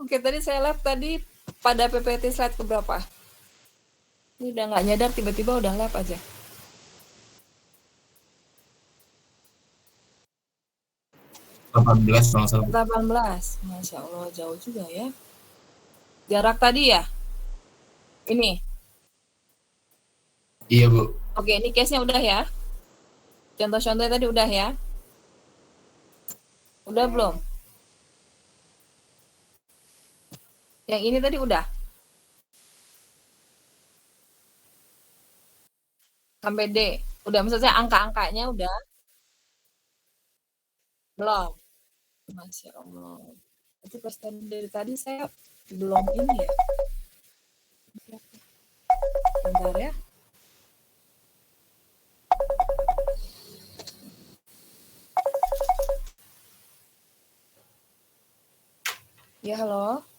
[SPEAKER 2] Oke, tadi saya live tadi pada PPT slide keberapa? Ini udah nggak nyadar tiba-tiba udah live aja.
[SPEAKER 4] 18 kalau nggak salah, Bu.
[SPEAKER 2] 18. Masya Allah, jauh juga ya. Jarak tadi ya? Ini.
[SPEAKER 4] Iya, Bu.
[SPEAKER 2] Oke, ini case-nya udah ya? Contoh-contohnya tadi udah ya? Udah belum? Yang ini tadi udah? Sampai D. Udah, maksudnya angka-angkanya udah? Belum? Masya Allah. Itu pas dari tadi saya belum ini ya. Bentar ya. Ya, halo.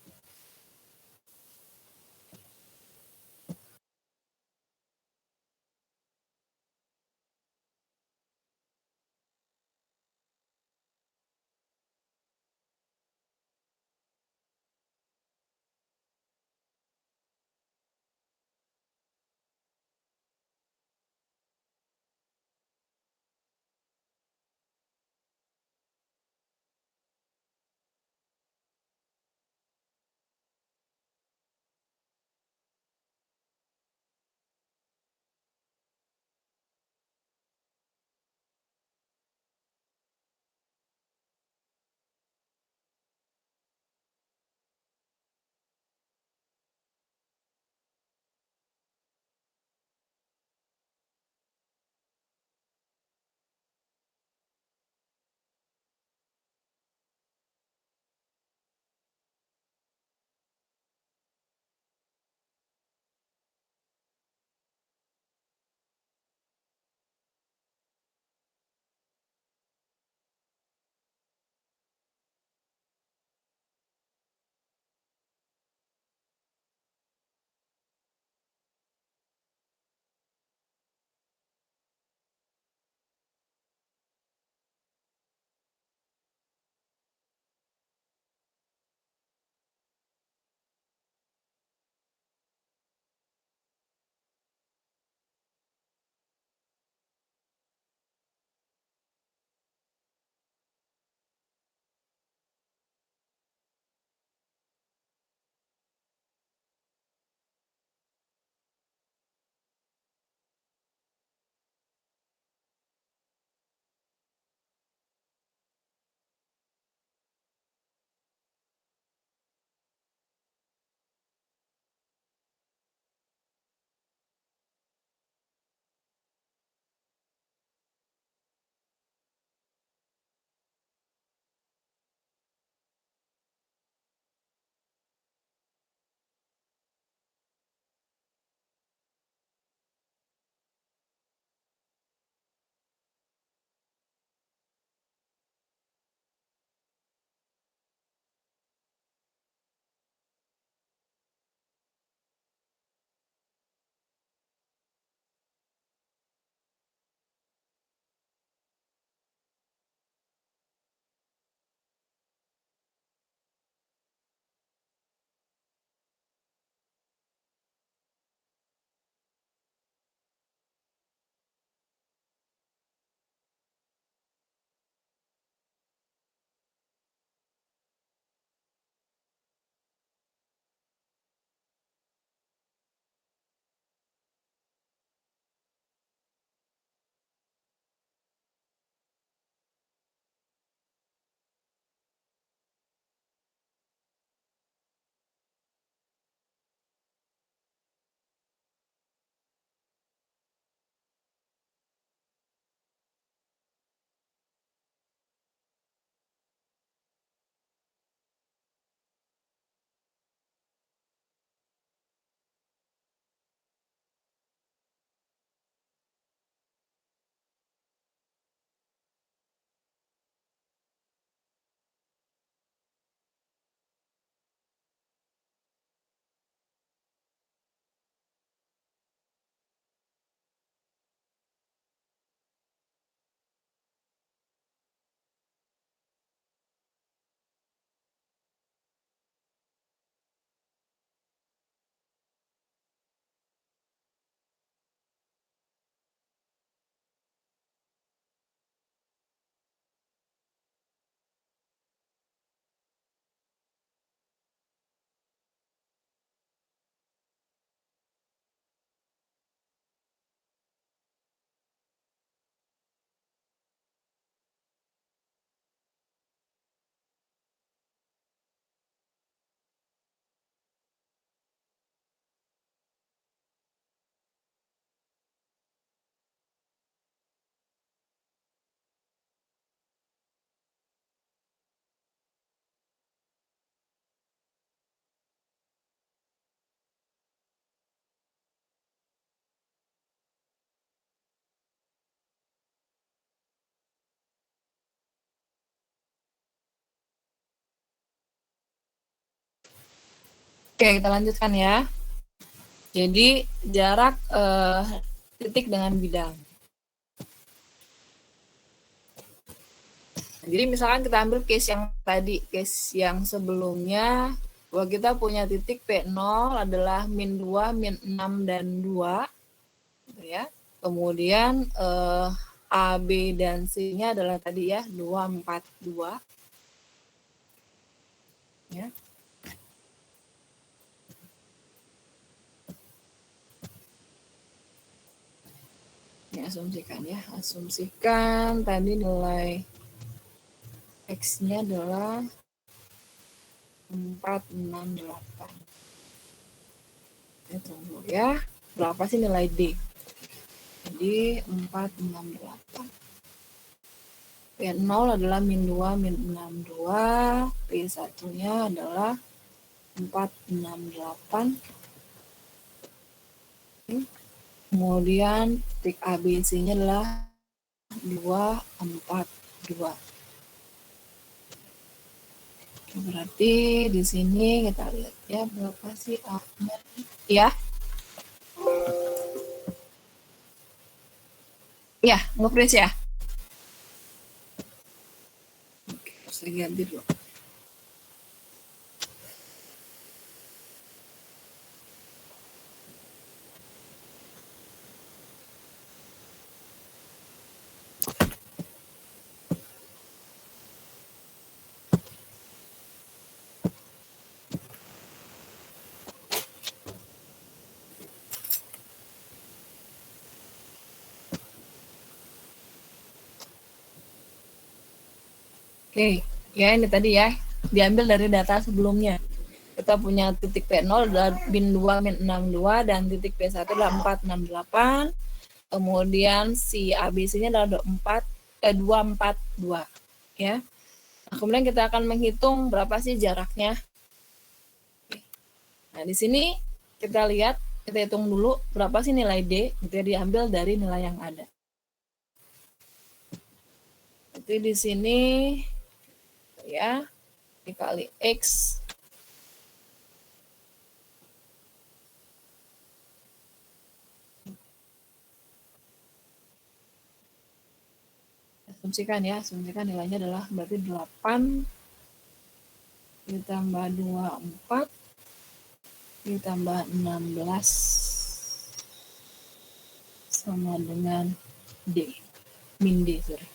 [SPEAKER 2] Oke, kita lanjutkan ya. Jadi jarak titik dengan bidang. Jadi misalkan kita ambil case yang tadi, case yang sebelumnya, bahwa kita punya titik P0 adalah min 2, min 6, dan 2. Gitu ya. Kemudian A, B, dan C-nya adalah tadi ya, 2, 4, 2. Ya. Ini asumsikan ya, asumsikan tadi nilai X-nya adalah 4, 6, 8. Kita tunggu ya, berapa sih nilai D? Jadi 4, 6, 8. P0 adalah min 2, min 6, 2. P1-nya adalah 4, 6, 8. Kemudian titik ABC-nya adalah 2, 4, 2. Berarti di sini kita lihat ya berapa sih A-nya. Ya. Ya, nge-freeze ya. Oke, saya ganti dulu. Oke, ya ini tadi ya, diambil dari data sebelumnya. Kita punya titik P0 adalah min 2, min 62, dan titik P1 adalah 4, 6, 8. Kemudian si ABC-nya adalah 2, 4, 2. Ya. Nah, kemudian kita akan menghitung berapa sih jaraknya. Nah, di sini kita lihat, kita hitung dulu berapa sih nilai D, itu ya, diambil dari nilai yang ada. Jadi di sini ya dikali X asumsikan nilainya adalah berarti 8 ditambah 24 ditambah 16 sama dengan D, min D, sorry.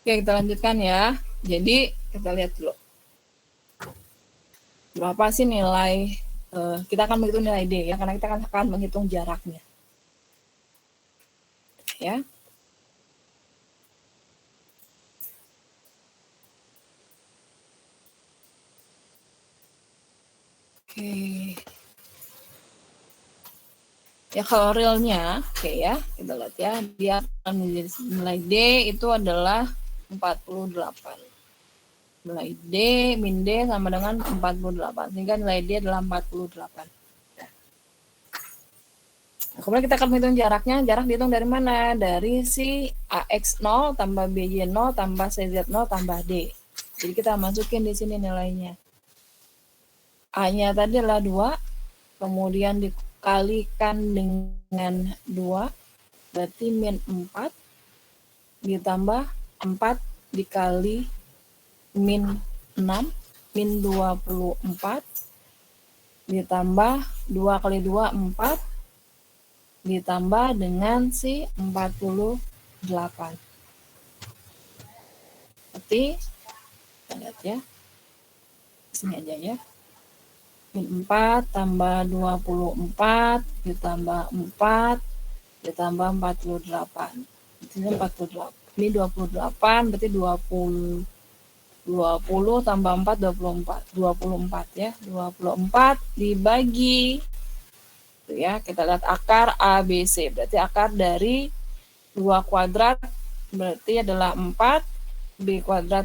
[SPEAKER 2] Oke, kita lanjutkan ya. Jadi kita lihat dulu. Berapa sih nilai, kita akan menghitung nilai D ya, karena kita akan menghitung jaraknya. Ya. Oke. Ya kalau realnya, oke ya, kita lihat ya, dia akan menjadi nilai D itu adalah 48. Nilai D, min D sama dengan 48, sehingga nilai D adalah 48. Nah, kemudian kita akan menghitung jaraknya, jarak dihitung dari mana? Dari si AX0 tambah BY0 tambah CZ0 tambah D. Jadi kita masukin di sini nilainya. A-nya tadi adalah 2, kemudian dikalikan dengan 2, berarti min 4, ditambah 4 dikali min 6, min 24, ditambah 2 kali 2, 4, ditambah dengan si 48. Berarti, kita lihat ya, sini aja ya. Min 4 tambah 24 ditambah 4 ditambah 48. Ini 48. Ini 28 berarti 20 tambah 4 24. 24 ya. 24 dibagi tuh ya, kita lihat akar ABC. Berarti akar dari 2 kuadrat berarti adalah 4, B kuadrat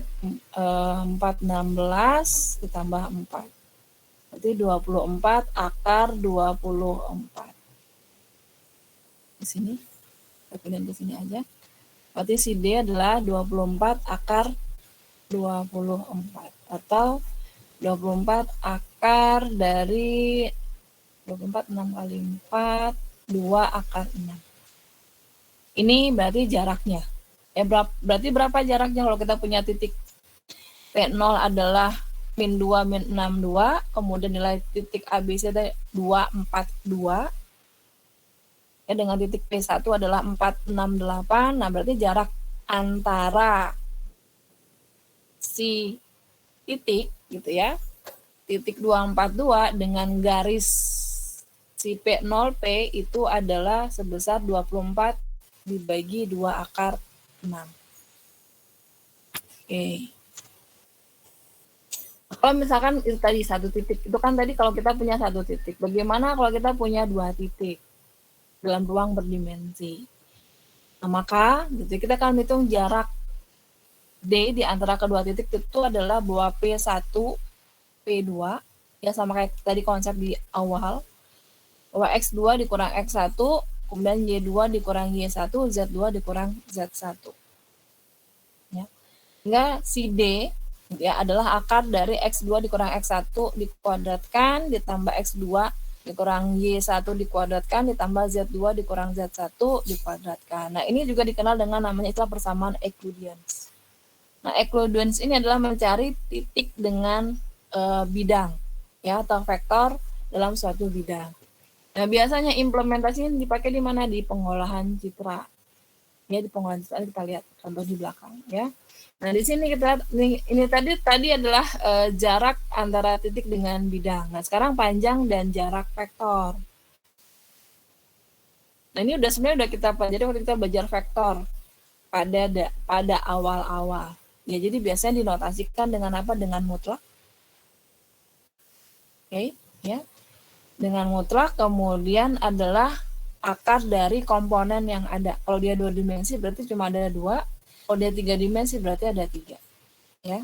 [SPEAKER 2] 4 16 ditambah 4. Berarti 24 akar 24. Di sini, kita pindahin ke sini aja. Berarti si D adalah 24 akar 24. Atau 24 akar dari 24, 6 kali 4, 2 akar 6. Ini berarti jaraknya. Ya, berarti berapa jaraknya kalau kita punya titik P0 adalah min 2, min 6, 2. Kemudian nilai titik ABC ada 2, 4, 2. Ya, dengan titik P1 adalah 4, 6, 8. Nah, berarti jarak antara si titik gitu ya, titik 242 dengan garis si P0P itu adalah sebesar 24 dibagi 2 akar 6. Oke. Kalau misalkan itu tadi satu titik, itu kan tadi kalau kita punya satu titik. Bagaimana kalau kita punya 2 titik dalam ruang berdimensi? Nah, maka gitu, kita akan hitung jarak D di antara kedua titik itu adalah bahwa P1, P2, ya sama kayak tadi konsep di awal, bahwa X2 dikurang X1, kemudian Y2 dikurang Y1, Z2 dikurang Z1. Ya. Hingga si D ya adalah akar dari X2 dikurang X1 dikuadratkan ditambah X2 dikurang Y1 dikuadratkan ditambah Z2 dikurang Z1 dikuadratkan. Nah, ini juga dikenal dengan namanya istilah persamaan Euclidean. Nah, Euclidean ini adalah mencari titik dengan bidang ya atau vektor dalam suatu bidang. Nah, biasanya implementasi ini dipakai di mana? Di pengolahan citra. Ya, di pengolahan citra kita lihat contoh di belakang ya. Nah, di sini kita ini tadi adalah jarak antara titik dengan bidang. Nah, sekarang panjang dan jarak vektor. Nah, ini sebenarnya udah kita pelajari waktu kita belajar vektor pada awal-awal. Ya, jadi biasanya dinotasikan dengan apa? Dengan mutlak. Oke, ya. Dengan mutlak kemudian adalah akar dari komponen yang ada. Kalau dia 2 dimensi berarti cuma ada 2. Kalau dia 3 dimensi berarti ada 3. Ya.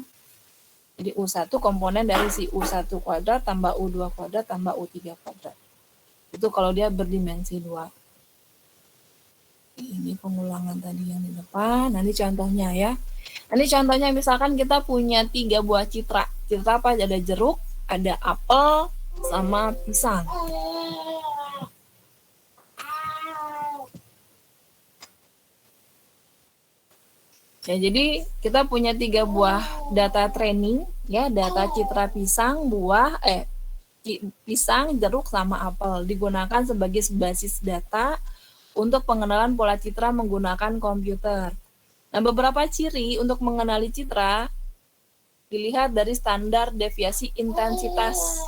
[SPEAKER 2] Jadi U1 komponen dari si U1 kuadrat tambah U2 kuadrat tambah U3 kuadrat. Itu kalau dia berdimensi 2. Ini pengulangan tadi yang di depan. Nanti contohnya ya. Nanti contohnya misalkan kita punya 3 buah citra. Citra apa? Ada jeruk, ada apel, sama pisang. Ya, jadi kita punya 3 buah data training ya, data citra pisang, pisang, jeruk sama apel digunakan sebagai basis data untuk pengenalan pola citra menggunakan komputer. Nah, beberapa ciri untuk mengenali citra dilihat dari standar deviasi intensitas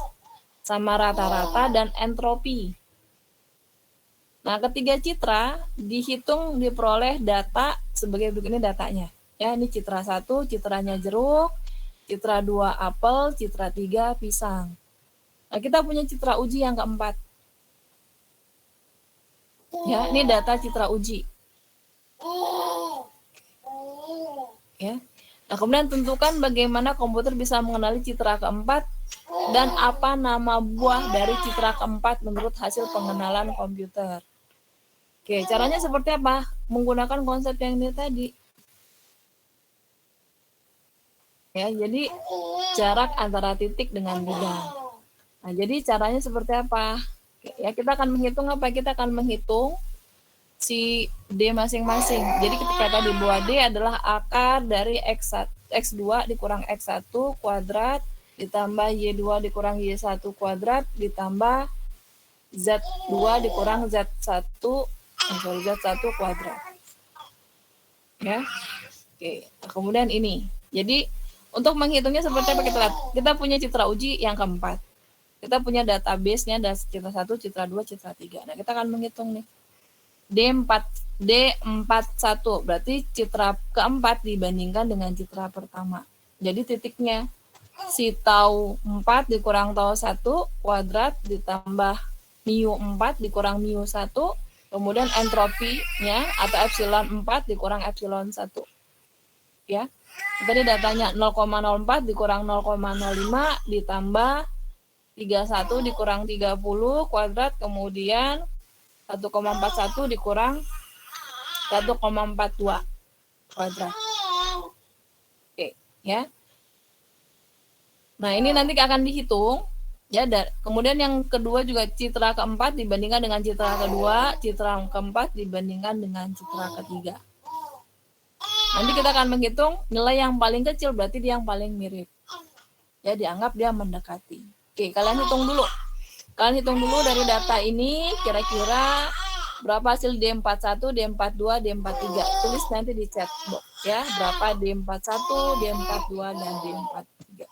[SPEAKER 2] sama rata-rata dan entropi. Nah, ketiga citra dihitung diperoleh data sebagai berikut ini datanya. Ya, ini citra 1, citranya jeruk, citra 2 apel, citra 3 pisang. Nah, kita punya citra uji yang keempat. Ya, ini data citra uji. Ya. Nah, kemudian tentukan bagaimana komputer bisa mengenali citra keempat dan apa nama buah dari citra keempat menurut hasil pengenalan komputer. Oke, caranya seperti apa? Menggunakan konsep yang ini tadi. Ya, jadi jarak antara titik dengan bidang. Nah, jadi caranya seperti apa? Oke, ya, kita akan menghitung apa? Kita akan menghitung si D masing-masing. Jadi ketika tadi buah D adalah akar dari X2 dikurang X1 kuadrat ditambah Y2 dikurang Y1 kuadrat ditambah Z2 dikurang Z1 kuadrat. Ya. Oke, kemudian ini. Jadi untuk menghitungnya seperti apa kita lihat. Kita punya citra uji yang keempat. Kita punya database-nya ada citra 1, citra 2, citra 3. Nah, kita akan menghitung nih. D41 berarti citra keempat dibandingkan dengan citra pertama. Jadi titiknya si tau 4 dikurang tau 1 kuadrat ditambah mu 4 dikurang mu 1, kemudian entropinya atau epsilon 4 dikurang epsilon 1. Ya. Tadi datanya 0,04 dikurang 0,05 ditambah 31 dikurang 30 kuadrat, kemudian 1,41 dikurang 1,42 kuadrat. Oke, ya. Nah, ini nanti akan dihitung. Ya, kemudian yang kedua juga citra keempat dibandingkan dengan citra kedua, citra keempat dibandingkan dengan citra ketiga. Nanti kita akan menghitung nilai yang paling kecil, berarti dia yang paling mirip. Ya, dianggap dia mendekati. Oke, kalian hitung dulu. Kalian hitung dulu dari data ini, kira-kira berapa hasil D41, D42, D43. Tulis nanti di chat box ya, berapa D41, D42, dan D43.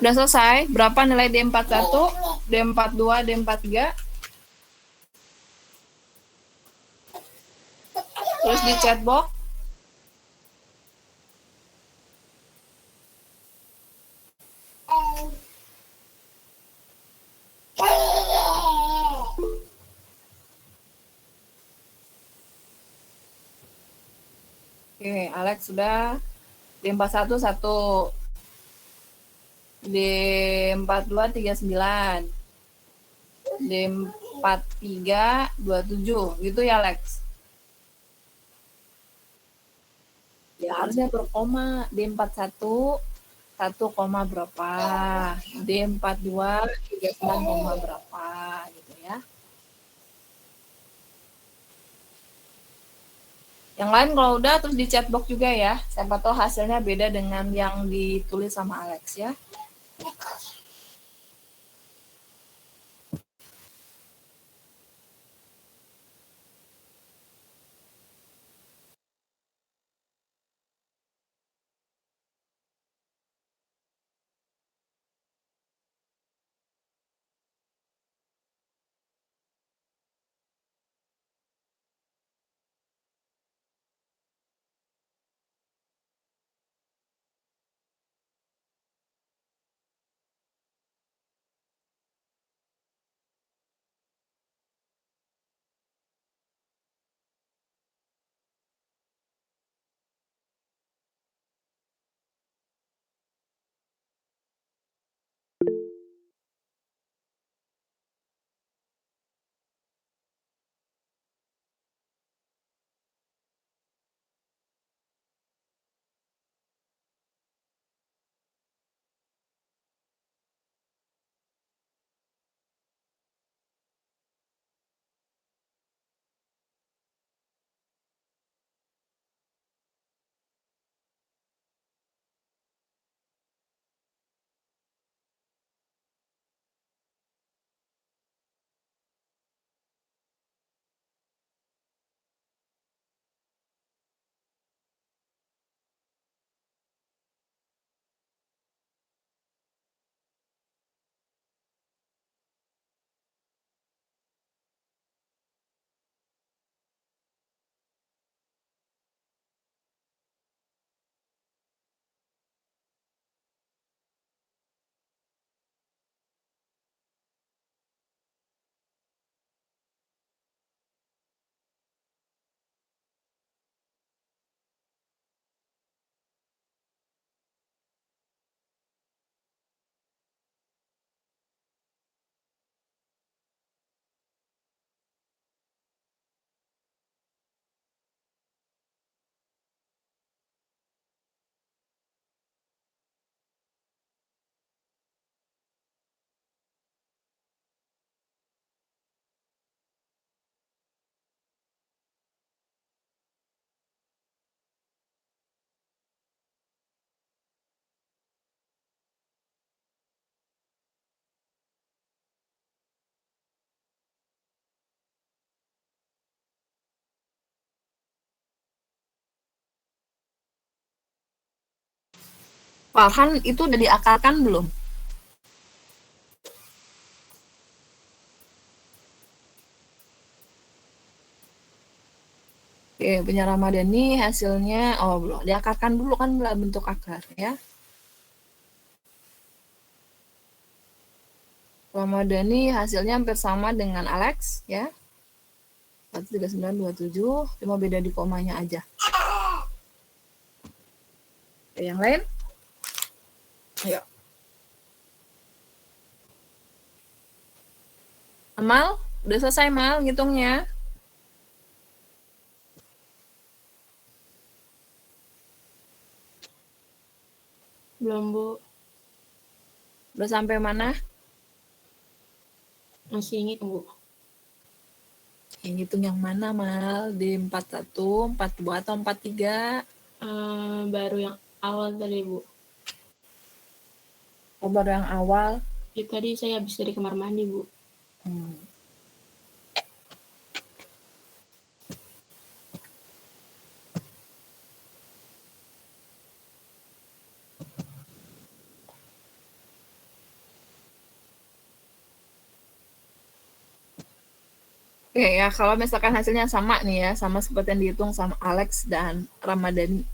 [SPEAKER 2] Udah selesai? Berapa nilai D41, D42, D43? Terus di chat box. Oke, Alex sudah. D41 1. D42 39. D43 27. Gitu ya, Alex? Ya, harusnya berkoma. D41 1, berapa? D42 39, berapa gitu ya. Yang lain kalau udah terus di chatbox juga ya. Siapa tahu hasilnya beda dengan yang ditulis sama Alex ya. Farhan itu udah diakalkan belum? Oke, punya Ramadhani hasilnya, oh belum, diakarkan dulu kan dalam bentuk akar ya. Ramadhani hasilnya hampir sama dengan Alex ya. 13927, cuma beda di komanya aja. Oke, yang lain? Ayo. Amal, udah selesai Mal ngitungnya?
[SPEAKER 4] Belum, Bu.
[SPEAKER 2] Udah sampai mana?
[SPEAKER 4] Masih ingat, Bu.
[SPEAKER 2] Yang hitung yang mana Mal? Di 41, 42 atau 43?
[SPEAKER 4] Baru yang awal tadi, Bu.
[SPEAKER 2] Oh, baru yang awal.
[SPEAKER 4] Ya, tadi saya habis dari kamar mandi, Bu.
[SPEAKER 2] Oke ya, kalau misalkan hasilnya sama nih ya, sama seperti yang dihitung sama Alex dan Ramadhani.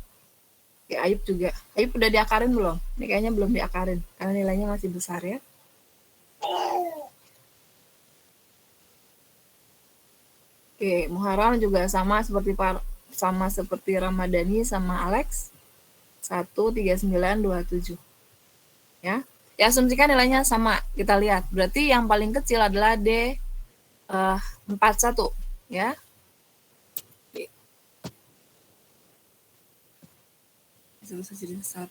[SPEAKER 2] Oke, Ayub juga. Ayub udah diakarin belum? Ini kayaknya belum diakarin, karena nilainya masih besar ya. Oke, Muharram juga sama seperti Ramadhani sama Alex. 13927. Ya. Ya, asumsikan nilainya sama. Kita lihat. Berarti yang paling kecil adalah D 41 ya. Bisa jadi 1,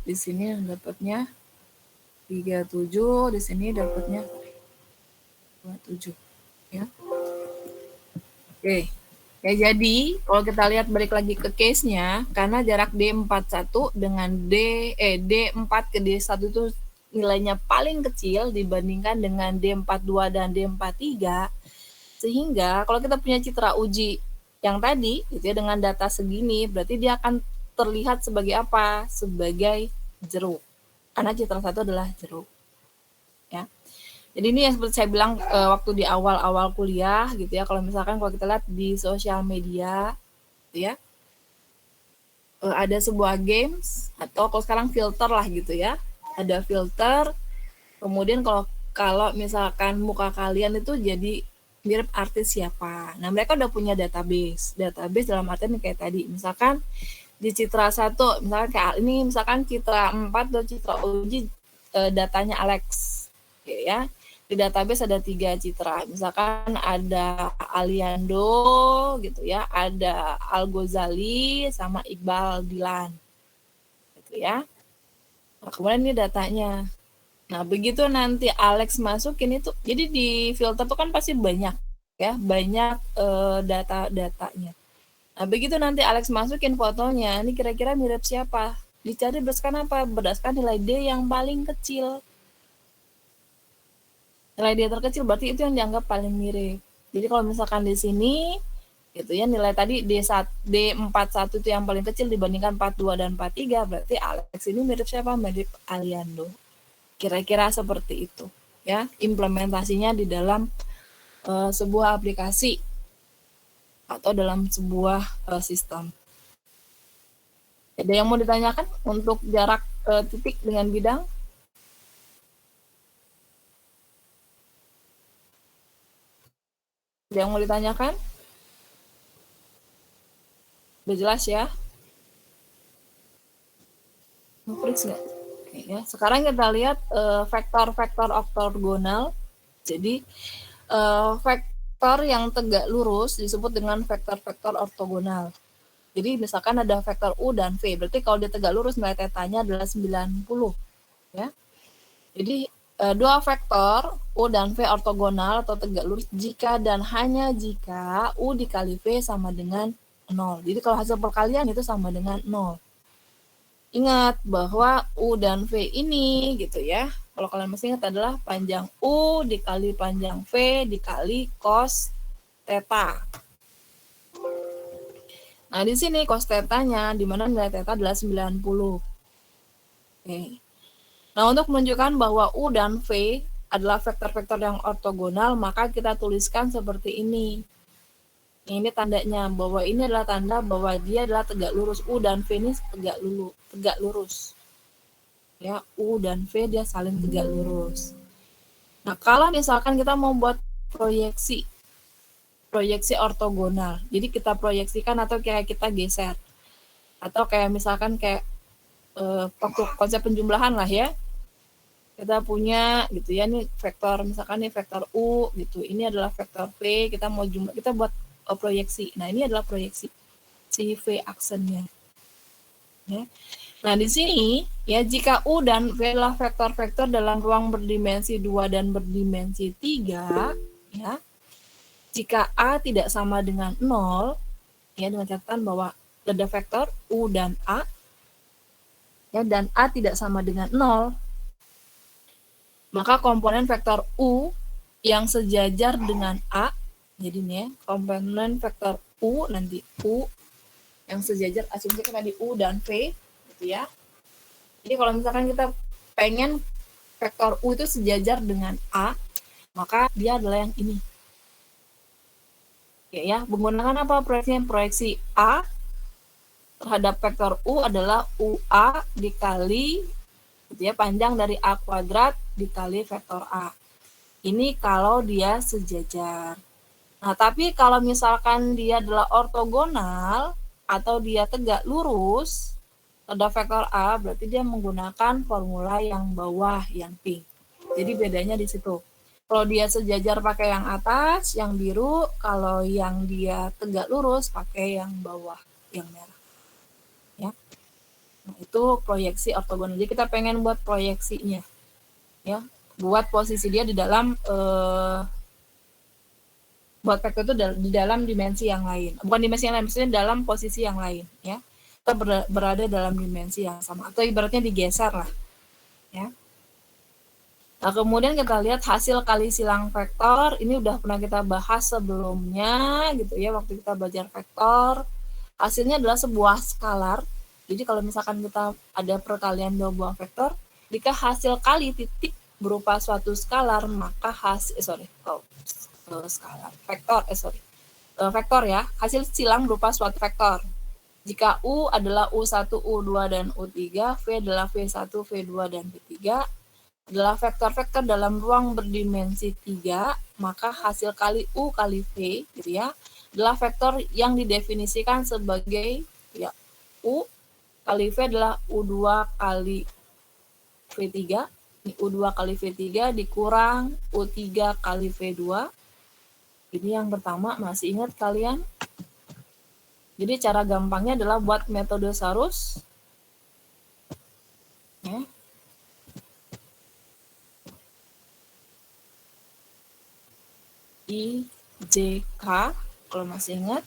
[SPEAKER 2] di sini dapatnya 37, di sini dapatnya 27 ya. Oke. Ya, jadi kalau kita lihat balik lagi ke case-nya, karena jarak D41 dengan D4 ke D1 itu nilainya paling kecil dibandingkan dengan D42 dan D43, sehingga kalau kita punya citra uji yang tadi gitu ya, dengan data segini, berarti dia akan terlihat sebagai apa? Sebagai jeruk. Karena citra 1 adalah jeruk. Ya. Jadi ini yang seperti saya bilang waktu di awal-awal kuliah gitu ya, kalau misalkan kalau kita lihat di sosial media gitu ya, ada sebuah games atau kalau sekarang filter lah gitu ya, ada filter, kemudian kalau misalkan muka kalian itu jadi mirip artis siapa. Nah, mereka udah punya database dalam artian kayak tadi, misalkan di citra 1, misalkan kayak ini, misalkan citra 4 atau citra uji datanya Alex gitu ya. Di database ada 3 citra, misalkan ada Aliando gitu ya, ada Al Ghazali sama Iqbal Dilan gitu ya. Nah, kemudian ini datanya. Nah, begitu nanti Alex masukin itu, jadi di filter tuh kan pasti banyak ya, banyak data-datanya. Nah, begitu nanti Alex masukin fotonya, ini kira-kira mirip siapa? Dicari berdasarkan apa? Berdasarkan nilai D yang paling kecil. Nilai D terkecil berarti itu yang dianggap paling mirip. Jadi kalau misalkan di sini gitu ya, nilai tadi D41 itu yang paling kecil dibandingkan 42 dan 43, berarti Alex ini mirip siapa? Mirip Aliando. Kira-kira seperti itu ya implementasinya di dalam sebuah aplikasi atau dalam sebuah sistem. Ada yang mau ditanyakan untuk jarak titik dengan bidang? Ada yang mau ditanyakan? Udah jelas ya? Freeze nggak? Oke, ya. Sekarang kita lihat vektor-vektor ortogonal. Jadi vektor yang tegak lurus disebut dengan vektor-vektor ortogonal. Jadi misalkan ada vektor U dan V, berarti kalau dia tegak lurus nilai tetanya adalah 90 ya. Jadi dua vektor U dan V ortogonal atau tegak lurus jika dan hanya jika U dikali V sama dengan 0. Jadi kalau hasil perkalian itu sama dengan 0. Ingat bahwa U dan V ini gitu ya, kalau kalian masih ingat adalah panjang U dikali panjang V dikali cos theta. Nah, di sini cos theta-nya, di mana nilai theta adalah 90. Oke. Nah, untuk menunjukkan bahwa U dan V adalah vektor-vektor yang ortogonal, maka kita tuliskan seperti ini. Ini tandanya, bahwa ini adalah tanda bahwa dia adalah tegak lurus. U dan V ini tegak lurus. Ya, U dan V dia saling tegak lurus. Nah, kalau misalkan kita mau buat proyeksi ortogonal. Jadi kita proyeksikan atau kayak kita geser. Atau kayak misalkan kayak waktu konsep penjumlahan lah ya. Kita punya gitu ya, nih vektor, misalkan nih vektor U gitu. Ini adalah vektor V, kita mau jumlah, kita buat proyeksi. Nah, ini adalah proyeksi si V aksennya. Ya. Nah, di sini ya jika U dan V adalah vektor-vektor dalam ruang berdimensi 2 dan berdimensi 3, ya. Jika A tidak sama dengan 0, ya dengan catatan bahwa ada vektor U dan A, ya, dan A tidak sama dengan 0, maka komponen vektor U yang sejajar dengan A, jadi nih ya, komponen vektor U, nanti U yang sejajar, asumsikan tadi U dan V, gitu ya. Jadi kalau misalkan kita pengen vektor U itu sejajar dengan A, maka dia adalah yang ini. Oke ya, menggunakan apa proyeksinya? Proyeksi A terhadap vektor U adalah UA dikali gitu ya, panjang dari A kuadrat dikali vektor A. Ini kalau dia sejajar. Nah, tapi kalau misalkan dia adalah ortogonal atau dia tegak lurus terhadap vektor A, berarti dia menggunakan formula yang bawah, yang pink. Jadi bedanya di situ. Kalau dia sejajar pakai yang atas, yang biru. Kalau yang dia tegak lurus pakai yang bawah, yang merah. Ya. Nah, itu proyeksi ortogonal. Jadi kita pengen buat proyeksinya. Ya, buat posisi dia di dalam buat vektor itu di dalam dimensi yang lain. Bukan dimensi yang lain, maksudnya dalam posisi yang lain, ya. Kita berada dalam dimensi yang sama atau ibaratnya digeser lah, ya. Nah, kemudian kita lihat hasil kali silang vektor. Ini udah pernah kita bahas sebelumnya gitu ya, waktu kita belajar vektor. Hasilnya adalah sebuah skalar. Jadi kalau misalkan kita ada perkalian dua buah vektor, jika hasil kali titik berupa suatu skalar, maka vektor ya, hasil silang berupa suatu vektor. Jika U adalah U1, U2, dan U3, V adalah V1, V2, dan V3, adalah vektor-vektor dalam ruang berdimensi 3, maka hasil kali U kali V gitu ya, adalah vektor yang didefinisikan sebagai ya U kali V adalah U2 kali V3. Ini U2 kali V3 dikurang U3 kali V2. Ini yang pertama, masih ingat kalian? Jadi cara gampangnya adalah buat metode Sarus. Ya. I, J, K, kalau masih ingat.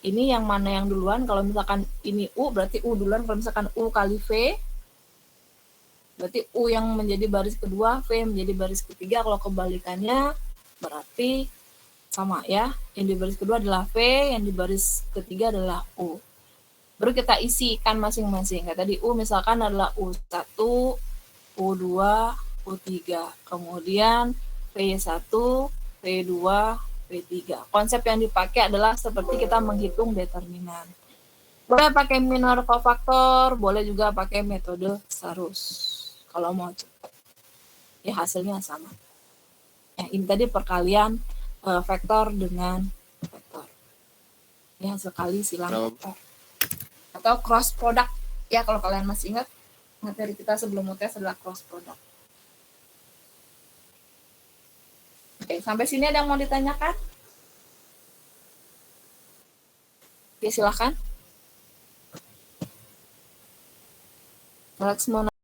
[SPEAKER 2] Ini yang mana yang duluan? Kalau misalkan ini U, berarti U duluan. Kalau misalkan U kali V, berarti U yang menjadi baris kedua, V menjadi baris ketiga. Kalau kebalikannya, berarti sama ya. Yang di baris kedua adalah V, yang di baris ketiga adalah U. Baru kita isikan masing-masing. Kayak tadi U misalkan adalah U1, U2, U3. Kemudian V1, V2, V3. Konsep yang dipakai adalah seperti kita menghitung determinan. Boleh pakai minor cofactor, boleh juga pakai metode Sarus. Kalau mau cepat. Ya hasilnya sama. Ya, ini tadi perkalian vektor dengan vektor. Ya sekali silang vektor. Atau cross product. Ya kalau kalian masih ingat, materi kita sebelum UTS adalah cross product. Oke, sampai sini ada yang mau ditanyakan? Oke, silakan. Alex mau